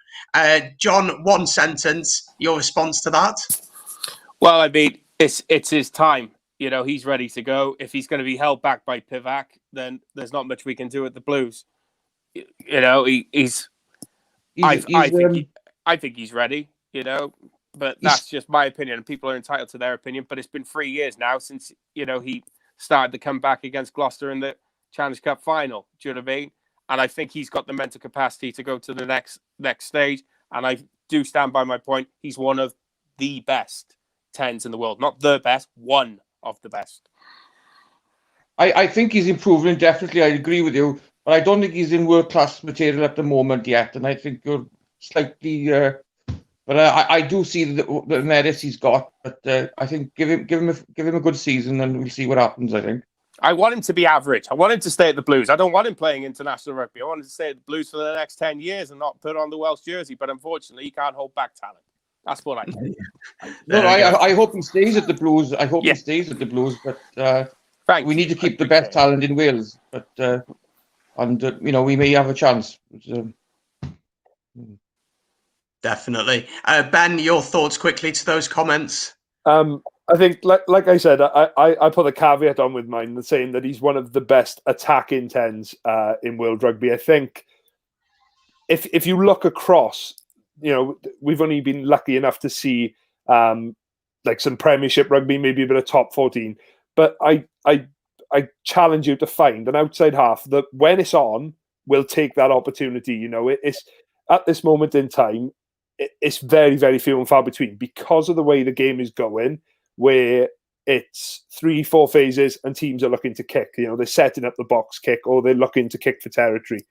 John, one sentence, your response to that? Well, I mean, it's his time. You know, he's ready to go. If he's going to be held back by Pivac, then there's not much we can do at the Blues. You know, I think he's ready. You know, but that's just my opinion, and people are entitled to their opinion. But it's been 3 years now since, you know, he started to come back against Gloucester in the Challenge Cup final. Do you know what I mean? And I think he's got the mental capacity to go to the next stage. And I do stand by my point. He's one of the best 10s in the world. Not the best, one of the best. I think he's improving, definitely. I agree with you. But I don't think he's in world-class material at the moment yet. And I think you're slightly... but I do see the merits he's got. But I think give him a good season and we'll see what happens, I think. I want him to be average. I want him to stay at the Blues. I don't want him playing international rugby. I want him to stay at the Blues for the next 10 years and not put on the Welsh jersey. But unfortunately, he can't hold back talent. That's what I think. I hope he stays at the Blues. I hope he stays at the Blues. But we need to keep the best talent in Wales. But you know, we may have a chance. Definitely. Ben, your thoughts quickly to those comments? I think, like I said, I put a caveat on with mine, saying that he's one of the best attacking 10s in world rugby. I think if you look across, you know, we've only been lucky enough to see like some Premiership rugby, maybe a bit of top 14. But I challenge you to find an outside half that, when it's on, will take that opportunity. You know, it's at this moment in time, it's very, very few and far between because of the way the game is going, where it's 3-4 phases and teams are looking to kick. You know, they're setting up the box kick or they're looking to kick for territory.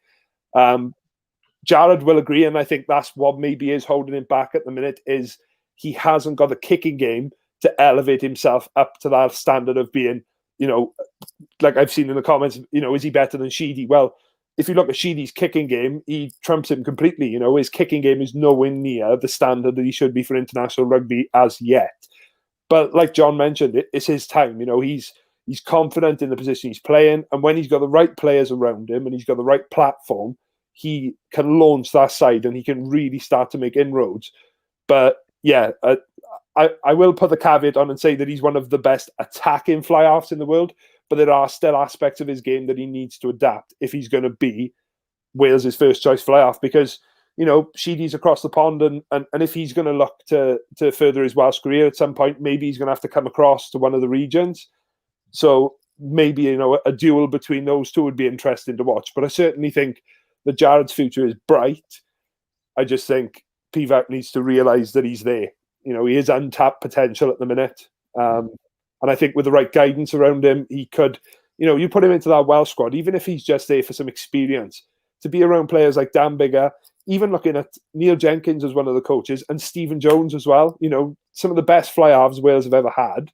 Jared will agree, and I think that's what maybe is holding him back at the minute, is he hasn't got the kicking game to elevate himself up to that standard of being, you know, like I've seen in the comments, you know, is he better than Sheedy? Well, if you look at Sheedy's kicking game, he trumps him completely. You know, his kicking game is nowhere near the standard that he should be for international rugby as yet. But like John mentioned, it's his time. You know, he's confident in the position he's playing, and when he's got the right players around him and he's got the right platform, he can launch that side and he can really start to make inroads. But yeah, I will put the caveat on and say that he's one of the best attacking fly-halves in the world, but there are still aspects of his game that he needs to adapt if he's going to be Wales's first choice fly-half, because, you know, Sheedy's across the pond, and if he's going to look to further his Welsh career at some point, maybe he's going to have to come across to one of the regions. So maybe, you know, a duel between those two would be interesting to watch. But I certainly think that Jared's future is bright. I just think Pivac needs to realise that he's there. You know, he is untapped potential at the minute. And I think with the right guidance around him, he could, you know, you put him into that Welsh squad, even if he's just there for some experience, to be around players like Dan Biggar, even looking at Neil Jenkins as one of the coaches, and Stephen Jones as well, you know, some of the best fly-halves Wales have ever had.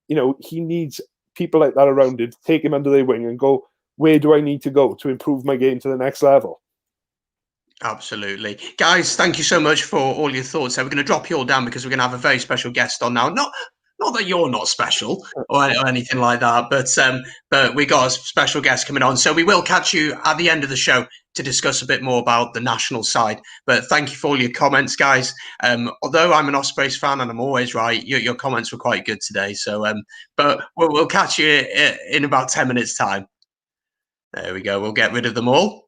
You know, he needs people like that around him to take him under their wing and go, where do I need to go to improve my game to the next level? Absolutely. Guys, thank you so much for all your thoughts. So we're going to drop you all down because we're going to have a very special guest on now. Not that you're not special or anything like that, but we got a special guest coming on. So we will catch you at the end of the show to discuss a bit more about the national side. But thank you for all your comments, guys. Although I'm an Ospreys fan and I'm always right, your comments were quite good today. So, but we'll catch you in about 10 minutes' time. There we go. We'll get rid of them all.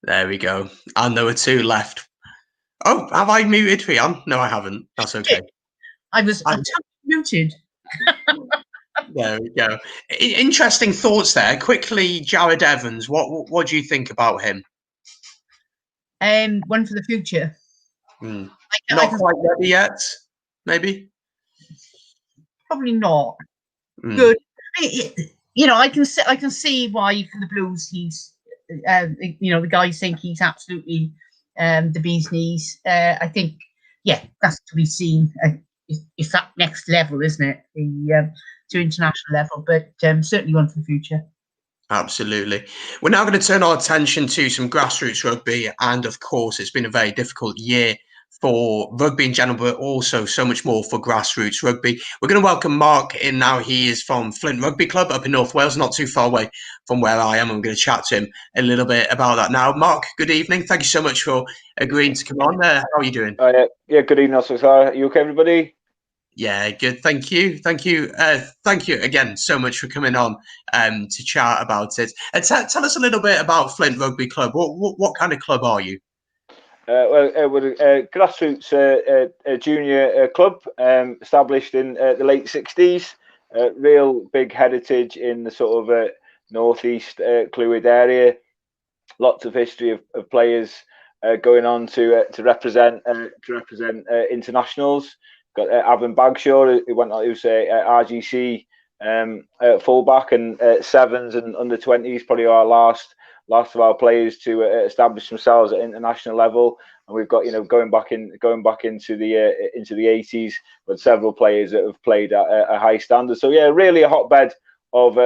There we go. And there were two left. Oh, have I muted Fion? No, I haven't. That's okay. I was muted. There we go. Interesting thoughts there. Quickly, Jared Evans. What do you think about him? One for the future. Not quite ready yet. Maybe. Probably not. Good. You know, I can see why for the Blues he's. You know, the guys think he's absolutely the bee's knees. I think, yeah, that's to be seen. It's that next level, isn't it? To international level, but certainly one for the future. Absolutely. We're now going to turn our attention to some grassroots rugby, and of course, it's been a very difficult year for rugby in general, but also so much more for grassroots rugby. We're going to welcome Mark in now. He is from Flint Rugby Club up in North Wales, not too far away from where I am. I'm going to chat to him a little bit about that now. Mark, good evening. Thank you so much for agreeing to come on. How are you doing? Yeah, good evening, Ospreys. Are you okay, everybody? Yeah, good. Thank you. Thank you again so much for coming on to chat about it. And tell us a little bit about Flint Rugby Club. What kind of club are you? We're a grassroots junior club established in the late 60s. Real big heritage in the sort of northeast Clwyd area. Lots of history of players going on to represent internationals. Got Avon Bagshaw, who went on, who's RGC fullback, and sevens and under 20s, probably our last of our players to establish themselves at international level. And we've got, going back into the 80s, with several players that have played at a high standard. So yeah, really a hotbed of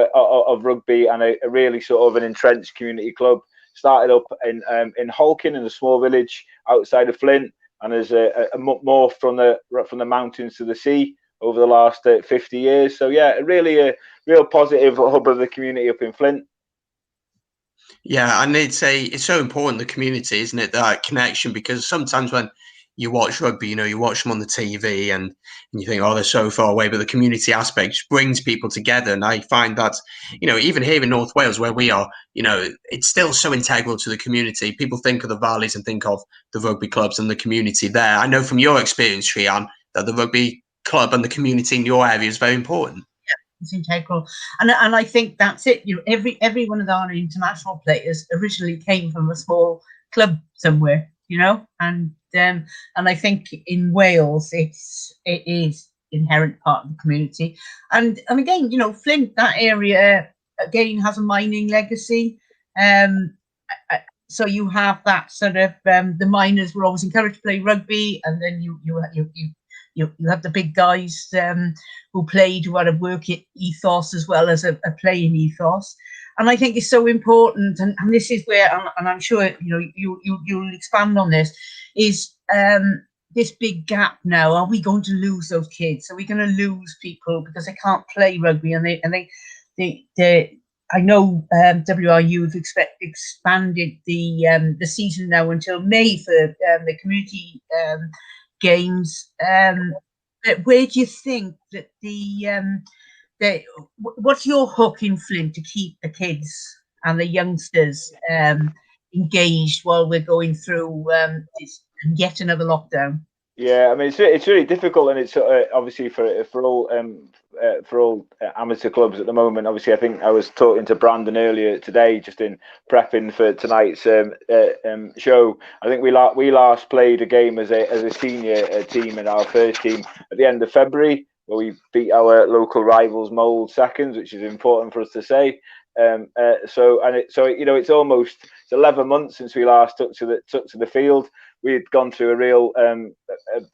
rugby, and a really sort of an entrenched community club. Started up in Holkin, in a small village outside of Flint, and has more from the mountains to the sea over the last 50 years. So yeah, really a real positive hub of the community up in Flint. Yeah, and it's so important, the community, isn't it? That connection, because sometimes when you watch rugby, you watch them on the TV and you think, oh, they're so far away, but the community aspect brings people together. And I find that, even here in North Wales where we are, it's still so integral to the community. People think of the valleys and think of the rugby clubs and the community there. I know from your experience, Rhian, that the rugby club and the community in your area is very important. It's integral, and I think that's it. Every one of our international players originally came from a small club somewhere, and I think in Wales it is inherent part of the community, and again, Flint, that area again has a mining legacy, so you have that sort of the miners were always encouraged to play rugby, and then you have the big guys who played, who had a work ethos as well as a playing ethos. And I think it's so important, and this is where, and I'm sure you'll expand on this, is this big gap now. Are we going to lose those kids? Are we going to lose people because they can't play rugby? And they I know WRU have expanded the season now until May for the community games. Where do you think that what's your hook in Flint to keep the kids and the youngsters engaged while we're going through yet another lockdown? Yeah, I mean it's really difficult, and it's obviously for all amateur clubs at the moment. Obviously, I think I was talking to Brandon earlier today, just in prepping for tonight's show. I think we last played a game as a senior team in our first team at the end of February, where we beat our local rivals Mould seconds, which is important for us to say. It's almost 11 months since we last took to the field. We had gone through a real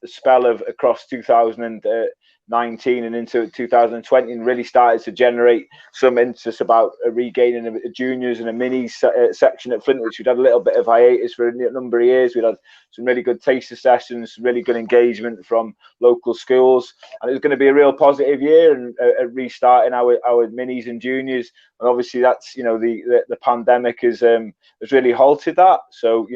spell of across 2019 and into 2020, and really started to generate some interest about regaining a juniors and a minis section at Flint, which we'd had a little bit of hiatus for a number of years. We'd had some really good taster sessions, really good engagement from local schools, and it was going to be a real positive year and restarting our minis and juniors. And obviously, that's the pandemic has really halted that. So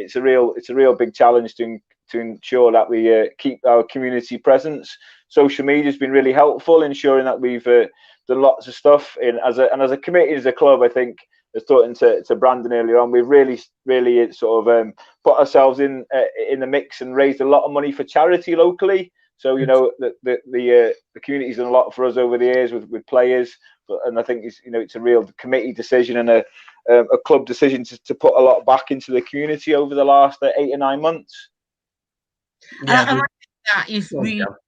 it's a real big challenge to ensure that we keep our community presence. Social media has been really helpful, ensuring that we've done lots of stuff as a committee, as a club. I think, as talking to Brandon earlier on, we've really sort of put ourselves in the mix and raised a lot of money for charity locally. So the community's done a lot for us over the years with players, and I think it's a real committee decision and a club decision to put a lot back into the community over the last 8 or 9 months. Yeah, and I think that is really important,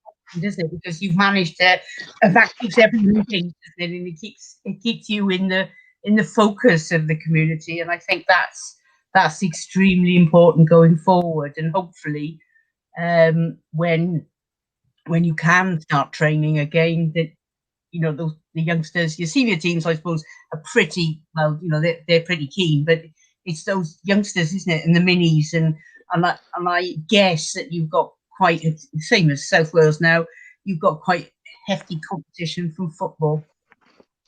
isn't it? Because you've managed to, that keeps everything moving, and it keeps you in the focus of the community, and I think that's extremely important going forward. And hopefully, when you can start training again, that the youngsters, your senior teams, I suppose, are pretty well. They're pretty keen, but it's those youngsters, isn't it, and the minis, and and I guess that you've got quite same as South Wales now. You've got quite hefty competition from football.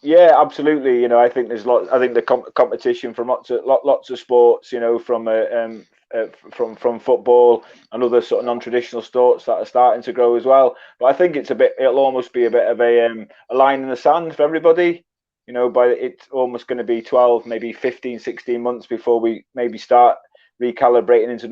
Yeah, absolutely. You know, I think there's lots. I think the competition from lots of sports. You know, from football and other sort of non-traditional sports that are starting to grow as well. But I think it'll almost be a bit of a line in the sand for everybody. You know, it's almost going to be 12, maybe 15, 16 months before we maybe start recalibrating into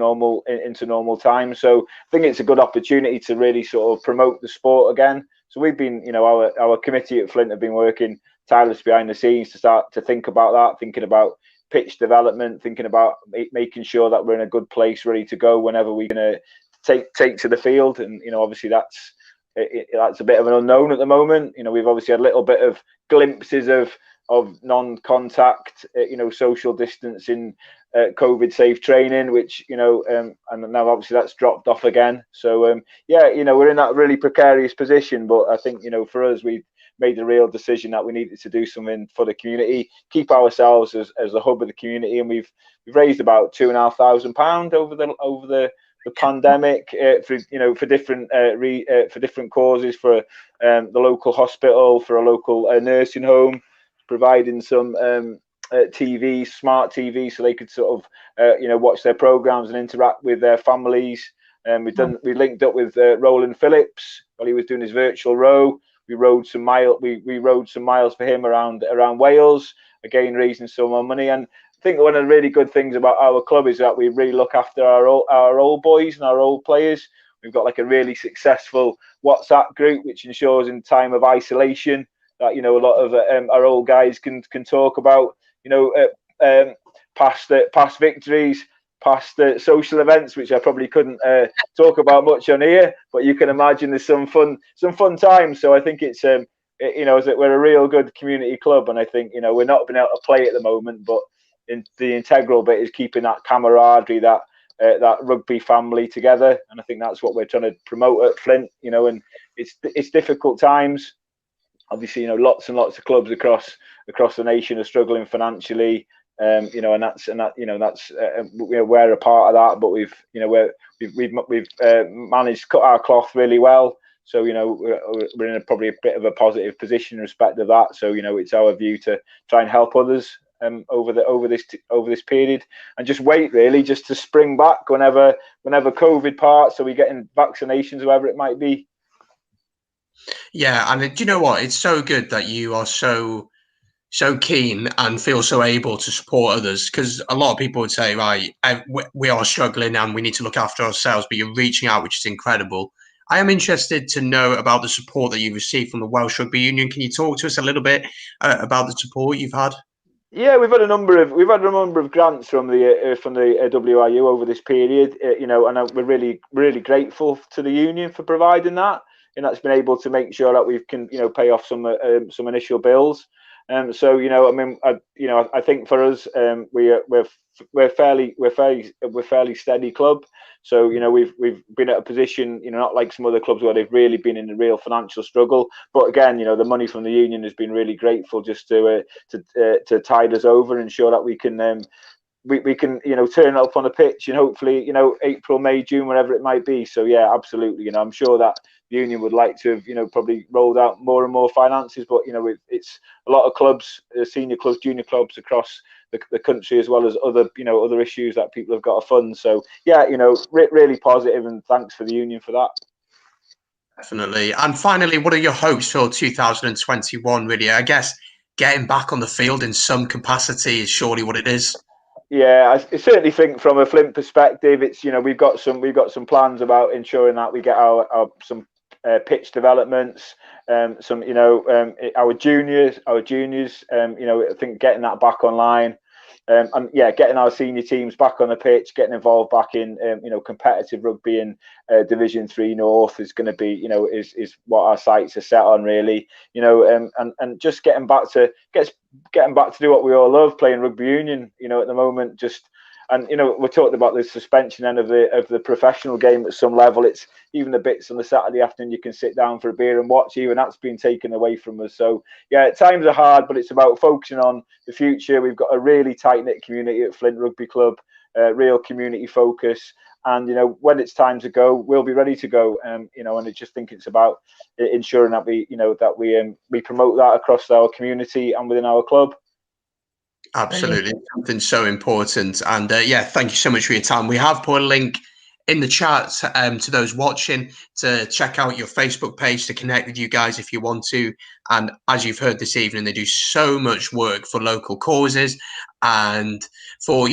normal time. So I think it's a good opportunity to really sort of promote the sport again. So we've been, you know, our committee at Flint have been working tireless behind the scenes to start to think about that, thinking about pitch development, thinking about making sure that we're in a good place, ready to go whenever we're going to take to the field. And, you know, obviously that's a bit of an unknown at the moment. You know, we've obviously had a little bit of glimpses of non-contact, you know, social distancing, COVID safe training, which, you know, and now obviously that's dropped off again. So yeah, you know, we're in that really precarious position, but I think, you know, for us, we made the real decision that we needed to do something for the community, keep ourselves as the hub of the community, and we've raised about £2,500 over the pandemic for different causes, for the local hospital, for a local nursing home, providing some TV, smart TV, so they could sort of watch their programs and interact with their families. We linked up with Roland Phillips while he was doing his virtual row. We rode some miles for him around Wales, again raising some more money. And I think one of the really good things about our club is that we really look after our old boys and our old players. We've got like a really successful WhatsApp group, which ensures in time of isolation that, you know, a lot of our old guys can talk about, you know, past victories, past social events, which I probably couldn't talk about much on here, but you can imagine there's some fun times. So I think it's you know, we're a real good community club, and I think, you know, we're not being able to play at the moment, but the integral bit is keeping that camaraderie, that rugby family together, and I think that's what we're trying to promote at Flint. You know, and it's difficult times. Obviously, you know, lots and lots of clubs across the nation are struggling financially. You know, and we're a part of that, but we've managed to cut our cloth really well. So, you know, we're in probably a bit of a positive position in respect of that. So, you know, it's our view to try and help others over this period, and just wait really just to spring back whenever COVID parts, so we getting vaccinations, whoever it might be. Yeah, and do you know what? It's so good that you are so keen and feel so able to support others, because a lot of people would say, right, we are struggling and we need to look after ourselves, but you're reaching out, which is incredible. I am interested to know about the support that you received from the Welsh Rugby Union. Can you talk to us a little bit about the support you've had? Yeah, we've had a number of grants from the WRU over this period, you know, and we're really grateful to the union for providing that, and that's been able to make sure that we can, you know, pay off some initial bills. So, you know, I mean, I think for us, we're fairly steady club. So, you know, we've been at a position, you know, not like some other clubs where they've really been in a real financial struggle. But again, you know, the money from the union has been really grateful just to tide us over and ensure that we can we can, you know, turn up on the pitch, and hopefully, you know, April, May, June, whatever it might be. So yeah, absolutely. You know, I'm sure that the union would like to have, you know, probably rolled out more and more finances, but, you know, it's a lot of clubs, senior clubs, junior clubs across the country, as well as other issues that people have got to fund. So yeah, you know, really positive, and thanks for the union for that. Definitely. And finally, what are your hopes for 2021? Really, I guess getting back on the field in some capacity is surely what it is. Yeah, I certainly think from a Flint perspective, it's, you know, we've got some plans about ensuring that we get some pitch developments, some, you know, our juniors, you know, I think getting that back online, and yeah, getting our senior teams back on the pitch, getting involved back in, you know, competitive rugby in Division 3 North is going to be, you know, is what our sights are set on, really, you know, and just getting back to do what we all love, playing rugby union, you know, at the moment. Just, and, you know, we're talking about the suspension end of the professional game at some level. It's even the bits on the Saturday afternoon you can sit down for a beer and watch, even that's been taken away from us. So yeah, times are hard, but it's about focusing on the future. We've got a really tight-knit community at Flint Rugby Club, real community focus, And when it's time to go, we'll be ready to go. And I just think it's about ensuring that we promote that across our community and within our club. Absolutely, something so important. And thank you so much for your time. We have put a link in the chat to those watching to check out your Facebook page to connect with you guys if you want to. And as you've heard this evening, they do so much work for local causes and for,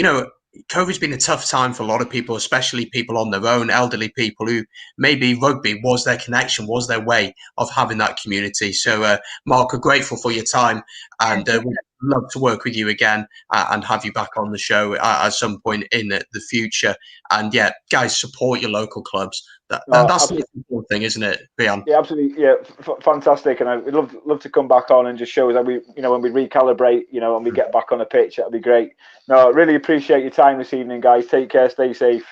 COVID's been a tough time for a lot of people, especially people on their own, elderly people who maybe rugby was their connection, was their way of having that community. So, Mark, we're grateful for your time, and we'd love to work with you again and have you back on the show at some point in the future. And guys, support your local clubs. That's the important thing, isn't it, Brian? Yeah, absolutely. Yeah, fantastic. And I'd love to come back on and just show us that when we recalibrate, and we get back on the pitch, that'd be great. No, I really appreciate your time this evening, guys. Take care, stay safe.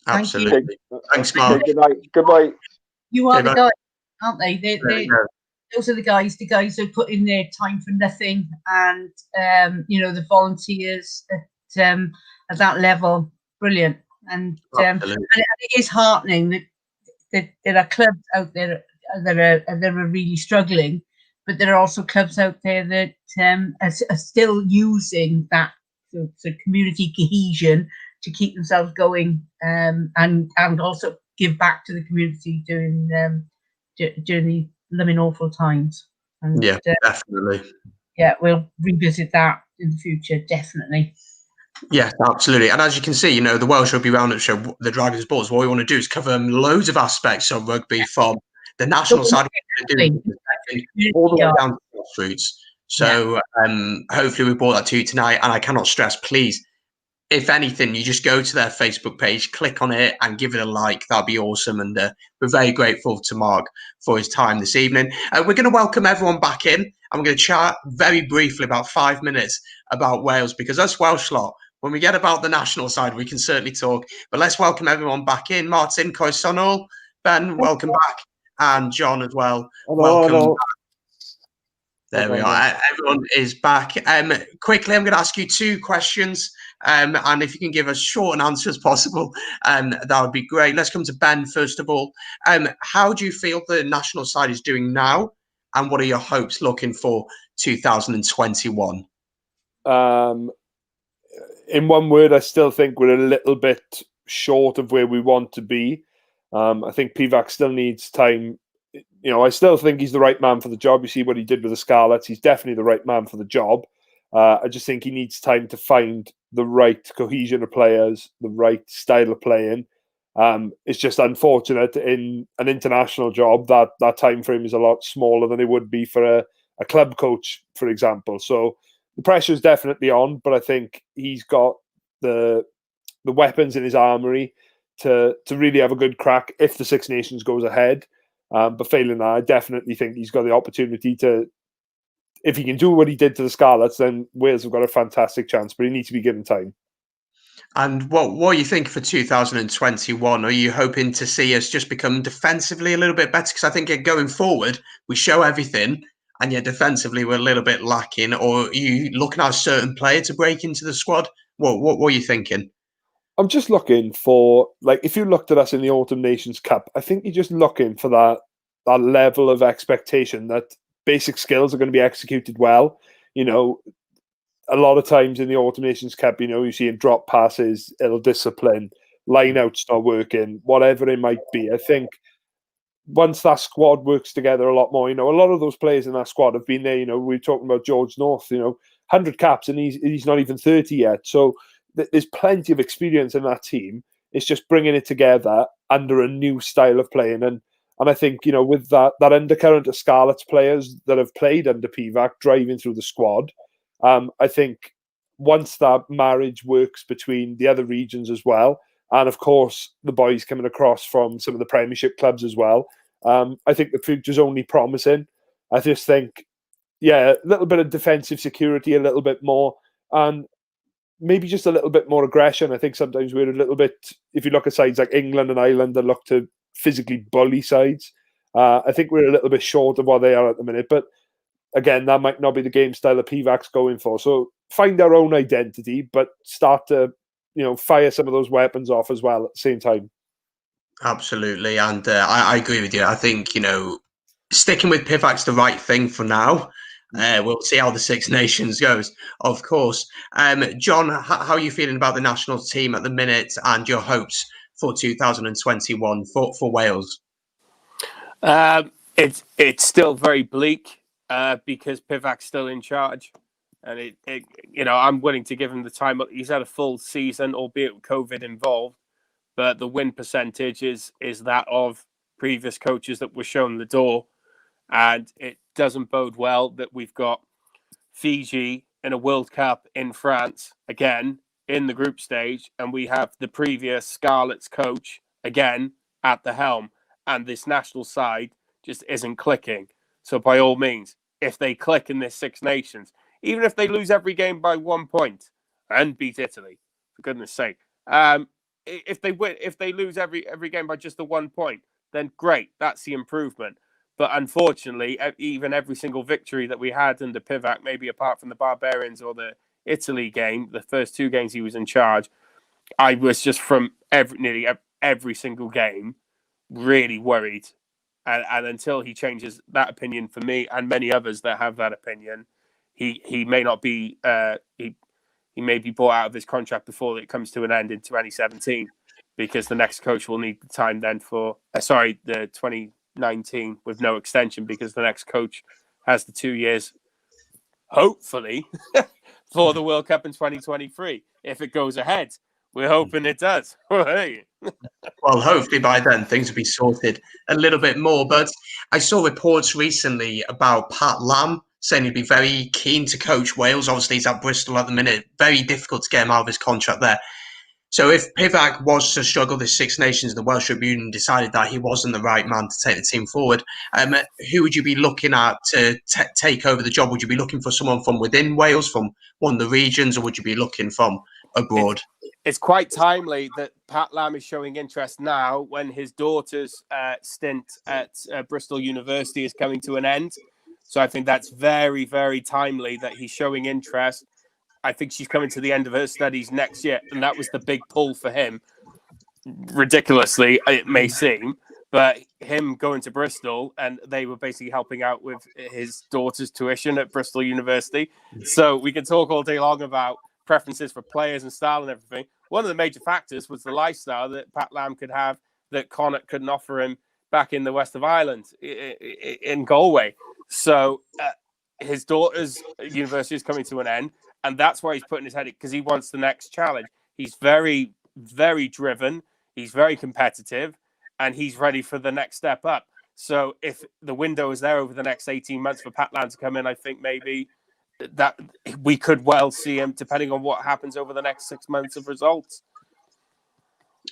Absolutely. Thanks, Mark. Good night. Goodbye. You are the guys, aren't they? Those are the guys who put in their time for nothing, and the volunteers at that level, brilliant. And it is heartening that there are clubs out there that are really struggling, but there are also clubs out there that are still using that community cohesion to keep themselves going, and also give back to the community during the living awful times. And, definitely. We'll revisit that in the future, definitely. Yes, absolutely. And as you can see, the Welsh Rugby Roundup Show, the Dragons Balls, what we want to do is cover loads of aspects of rugby from the national side all the way down to grassroots. So hopefully we brought that to you tonight. And I cannot stress, please, if anything, you just go to their Facebook page, click on it and give it a like. That'd be awesome. And we're very grateful to Mark for his time this evening. We're going to welcome everyone back in. I'm going to chat very briefly, about 5 minutes, about Wales, because us Welsh lot, when we get about the national side, we can certainly talk. But let's welcome everyone back in. Martin, Coisonol, Ben, welcome back. And John as well. Welcome back. There we are. Everyone is back. Quickly, I'm going to ask you 2 questions. And if you can give as short an answer as possible, that would be great. Let's come to Ben, first of all. How do you feel the national side is doing now? And what are your hopes looking for 2021? In one word, I still think we're a little bit short of where we want to be. I think Pivac still needs time. I still think he's the right man for the job. You see what he did with the Scarlets. He's definitely the right man for the job. I just think he needs time to find the right cohesion of players, the right style of playing. It's just unfortunate in an international job that time frame is a lot smaller than it would be for a club coach, for example. So the pressure is definitely on, but I think he's got the weapons in his armory to really have a good crack if the Six Nations goes ahead. But failing that, I definitely think he's got the opportunity to, if he can do what he did to the Scarlets, then Wales have got a fantastic chance, but he needs to be given time. And what you think for 2021? Are you hoping to see us just become defensively a little bit better? Because I think going forward, we show everything, and yet defensively we're a little bit lacking. Or are you looking at a certain player to break into the squad? What are you thinking? I'm just looking for, if you looked at us in the Autumn Nations Cup, I think you're just looking for that level of expectation that basic skills are going to be executed well. A lot of times in the Autumn Nations Cup, you see drop passes, ill discipline, line outs not working, whatever it might be. I think once that squad works together a lot more, a lot of those players in that squad have been there. We're talking about George North, 100 caps, and he's not even 30 yet. So there's plenty of experience in that team. It's just bringing it together under a new style of playing. And I think, with that undercurrent of Scarlets players that have played under Pivac driving through the squad, I think once that marriage works between the other regions as well, and of course the boys coming across from some of the Premiership clubs as well, I think the future's only promising. I just think, a little bit of defensive security, a little bit more, and maybe just a little bit more aggression. I think sometimes we're a little bit, if you look at sides like England and Ireland that look to physically bully sides, I think we're a little bit short of what they are at the minute. But again, that might not be the game style that Pivac's going for. So find our own identity, but start to fire some of those weapons off as well at the same time. Absolutely, and I agree with you. I think sticking with Pivac's the right thing for now. We'll see how the Six Nations goes, of course. John, how are you feeling about the national team at the minute and your hopes for 2021 for Wales? It's still very bleak because Pivac's still in charge, and I'm willing to give him the time. He's had a full season, albeit with COVID involved, but the win percentage is that of previous coaches that were shown the door, and it doesn't bode well that we've got Fiji in a World Cup in France again in the group stage, and we have the previous Scarlets coach again at the helm, and this national side just isn't clicking. So by all means, if they click in this Six Nations, even if they lose every game by 1 point and beat Italy, for goodness sake, if they lose every game by just the 1 point, then great, that's the improvement. But unfortunately, even every single victory that we had under Pivac, maybe apart from the Barbarians or the Italy game, the first 2 games he was in charge, I was just from nearly every single game really worried. And until he changes that opinion for me and many others that have that opinion, he may not be he may be bought out of his contract before it comes to an end in 2017, because the next coach will need the time then for the 2019 with no extension, because the next coach has the 2 years, hopefully, for the World Cup in 2023 if it goes ahead. We're hoping it does. Well, hopefully by then things will be sorted a little bit more. But I saw reports recently about Pat Lam saying he'd be very keen to coach Wales. Obviously, he's at Bristol at the minute. Very difficult to get him out of his contract there. So if Pivac was to struggle this Six Nations, the Welsh Rugby Union decided that he wasn't the right man to take the team forward, who would you be looking at to take over the job? Would you be looking for someone from within Wales, from one of the regions, or would you be looking from abroad? It's quite timely that Pat Lam is showing interest now when his daughter's stint at Bristol University is coming to an end. So I think that's very, very timely that he's showing interest. I think she's coming to the end of her studies next year, and that was the big pull for him. Ridiculously, it may seem, but him going to Bristol, and they were basically helping out with his daughter's tuition at Bristol University. So we can talk all day long about preferences for players and style and everything. One of the major factors was the lifestyle that Pat Lam could have that Connacht couldn't offer him back in the west of Ireland, in Galway. So his daughter's university is coming to an end, and that's why he's putting his head in, because he wants the next challenge. He's very, very driven. He's very competitive, and he's ready for the next step up. So if the window is there over the next 18 months for Pat Lam to come in, I think maybe that we could well see him, depending on what happens over the next 6 months of results.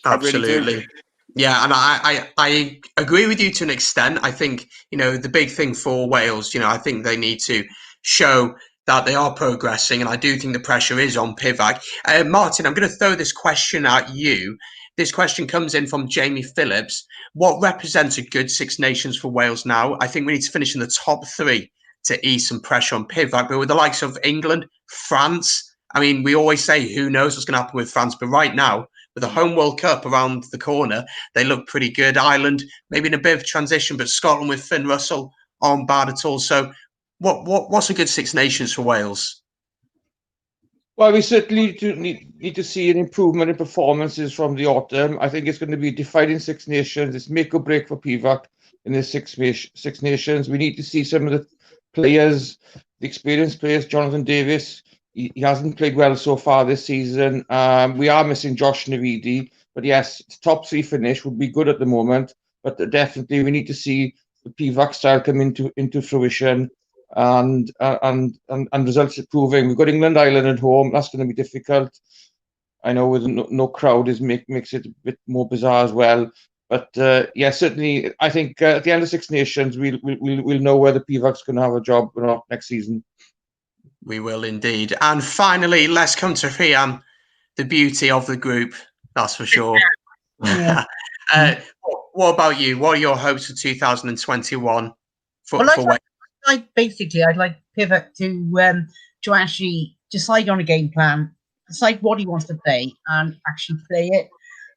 Absolutely. Really, yeah, and I agree with you to an extent. I think, the big thing for Wales, I think they need to show that they are progressing, and I do think the pressure is on Pivac. Martin, I'm going to throw this question at you. This question comes in from Jamie Phillips. What represents a good Six Nations for Wales now? I think we need to finish in the top 3 to ease some pressure on Pivac. But with the likes of England, France, I mean, we always say who knows what's going to happen with France. But right now, with the home World Cup around the corner, they look pretty good. Ireland, maybe in a bit of transition, but Scotland with Finn Russell aren't bad at all. So what's a good Six Nations for Wales? Well, we certainly need to see an improvement in performances from the autumn. I think it's going to be a defining Six Nations. It's make or break for Pivac in the Six Nations. We need to see some of the players, the experienced players. Jonathan Davis, he hasn't played well so far this season. We are missing Josh Navidi, but yes, top 3 finish would be good at the moment. But definitely, we need to see the Pivac style come into fruition. And results improving. We've got England, Ireland at home. That's going to be difficult. I know with no crowd makes it a bit more bizarre as well. But yeah, certainly, I think at the end of Six Nations, we'll know whether Pivac's going to have a job or not next season. We will indeed. And finally, let's come to Rian, the beauty of the group. That's for sure. Yeah. What about you? What are your hopes for 2021 for Wales? I'd like Pivac to actually decide on a game plan decide what he wants to play and actually play it.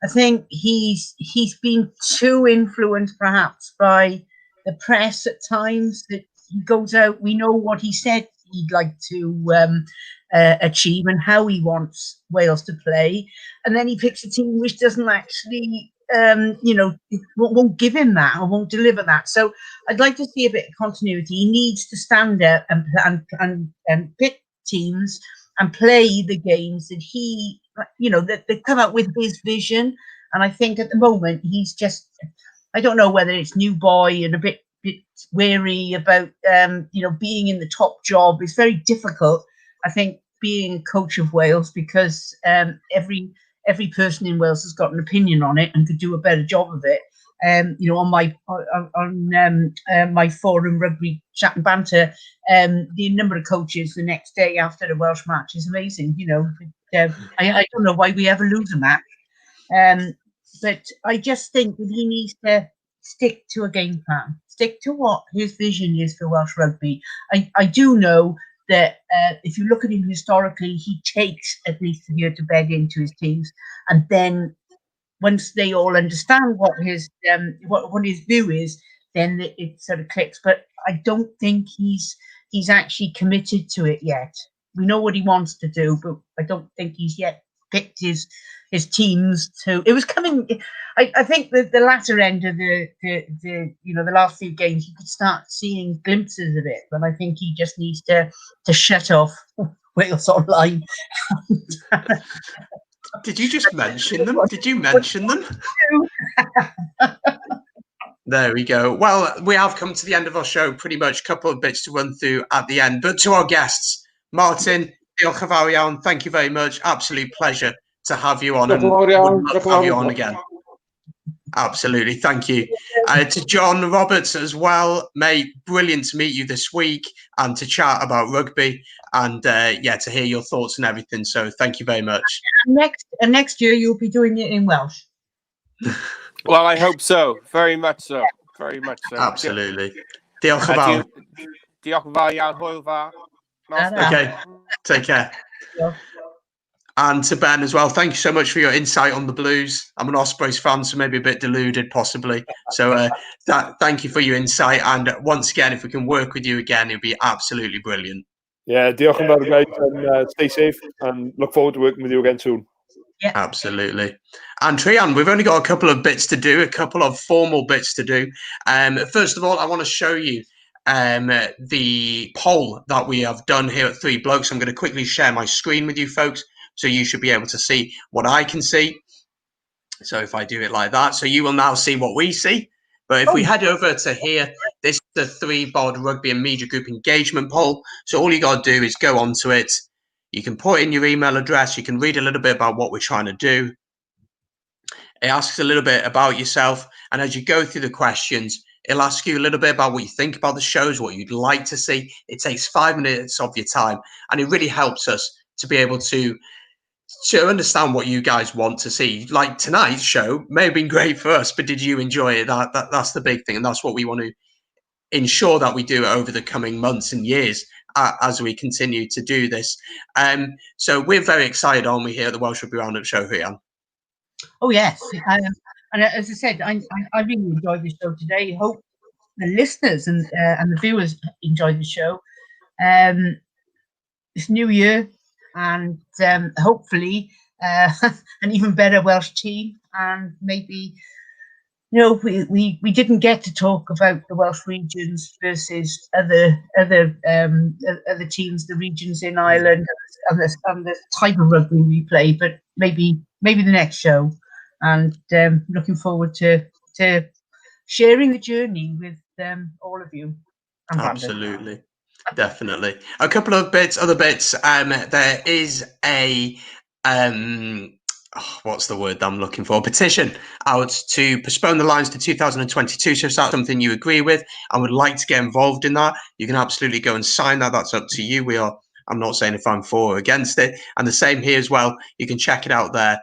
I think he's been too influenced perhaps by the press at times, that he goes out. We know what he said he'd like to achieve and how he wants Wales to play, and then he picks a team which doesn't actually, won't give him that or won't deliver that. So I'd like to see a bit of continuity. He needs to stand up and pick teams and play the games that he, that they come out with his vision. And I think at the moment he's just, I don't know whether it's new boy and a bit wary about, being in the top job. It's very difficult, I think, being a coach of Wales, because every person in Wales has got an opinion on it and could do a better job of it. On my forum, Rugby Chat and Banter, the number of coaches the next day after the Welsh match is amazing. I don't know why we ever lose a match, but I just think that he needs to stick to a game plan, stick to what his vision is for Welsh rugby. I do know that if you look at him historically, he takes at least a year to bed into his teams, and then once they all understand what his view is, then it sort of clicks. But I don't think he's actually committed to it yet. We know what he wants to do, but I don't think he's yet picked his teams to. It was coming. I think the latter end of the last few games, you could start seeing glimpses of it. But I think he just needs to shut off Wales Online. Did you just mention them? Did you mention them? There we go. Well, we have come to the end of our show, pretty much. A couple of bits to run through at the end. But to our guests, Martin, diolch yn fawr iawn. Thank you very much. Absolute pleasure to have you on. And would love to have you on again. Absolutely. Thank you. To John Roberts as well, mate, brilliant to meet you this week and to chat about rugby and, to hear your thoughts and everything. So thank you very much. Next year, you'll be doing it in Welsh. Well, I hope so. Very much so. Very much so. Absolutely. Diolch yn fawr. Diolch yn fawr iawn, hwyl fawr. Okay. Take care. Yeah. And to Ben as well, thank you so much for your insight on the Blues. I'm an Ospreys fan, so maybe a bit deluded, possibly. So thank you for your insight. And once again, if we can work with you again, it'd be absolutely brilliant. Yeah, diolch yn fawr, guys, and stay safe, and look forward to working with you again soon. Yeah. Absolutely. And Trian, we've only got a couple of bits to do, a couple of formal bits to do. First of all, I want to show you the poll that we have done here at Three Blokes. I'm going to quickly share my screen with you folks, so you should be able to see what I can see. So if I do it like that, so you will now see what we see. But if we head over to here, this is the Three Bod Rugby and Media Group engagement poll. So all you got to do is go onto it. You can put in your email address. You can read a little bit about what we're trying to do. It asks a little bit about yourself. And as you go through the questions, it'll ask you a little bit about what you think about the shows, what you'd like to see. It takes 5 minutes of your time. And it really helps us to be able to understand what you guys want to see. Like tonight's show may have been great for us, but did you enjoy it? That's the big thing. And that's what we want to ensure that we do over the coming months and years as we continue to do this. So we're very excited, aren't we, here at the Welsh Rugby Roundup Show, Rhian? Oh, yes. And as I said, I really enjoyed the show today. Hope the listeners and the viewers enjoyed the show. It's New Year, and hopefully an even better Welsh team, and maybe we didn't get to talk about the Welsh regions versus other teams, the regions in Ireland, and the type of rugby we play, but maybe the next show. And looking forward to sharing the journey with all of you. Absolutely. Definitely. A couple of other bits. There is a what's the word I'm looking for? A petition out to postpone the Lions to 2022. So if that's something you agree with and would like to get involved in that, you can absolutely go and sign that. That's up to you. I'm not saying if I'm for or against it. And the same here as well. You can check it out there.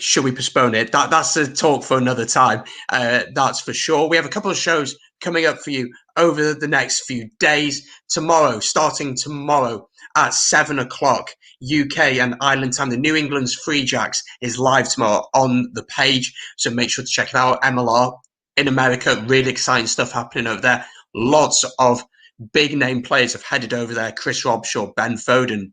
should we postpone it? That's a talk for another time. That's for sure. We have a couple of shows coming up for you over the next few days. Starting tomorrow at 7 o'clock UK and Ireland time, the New England's Free Jacks is live tomorrow on the page. So make sure to check it out. MLR in America, really exciting stuff happening over there. Lots of big name players have headed over there. Chris Robshaw, Ben Foden,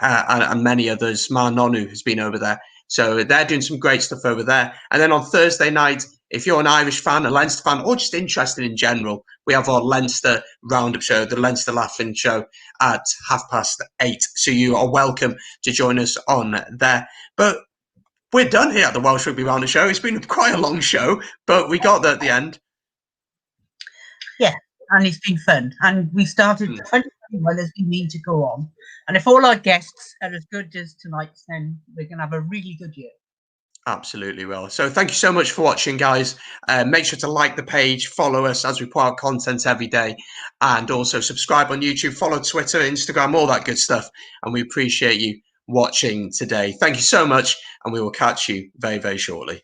and many others. Mar Nonu has been over there. So they're doing some great stuff over there. And then on Thursday night, if you're an Irish fan, a Leinster fan, or just interested in general, we have our Leinster Roundup Show, the Leinster Laughing Show at 8:30. So you are welcome to join us on there. But we're done here at the Welsh Rugby Roundup Show. It's been quite a long show, but we got there at the end. Yeah, and it's been fun. And we started 2021 as we mean to go on. And if all our guests are as good as tonight's, then we're going to have a really good year. Absolutely will. So thank you so much for watching, guys. Make sure to like the page, follow us as we put out content every day, and also subscribe on YouTube, follow Twitter, Instagram, all that good stuff. And we appreciate you watching today. Thank you so much, and we will catch you very, very shortly.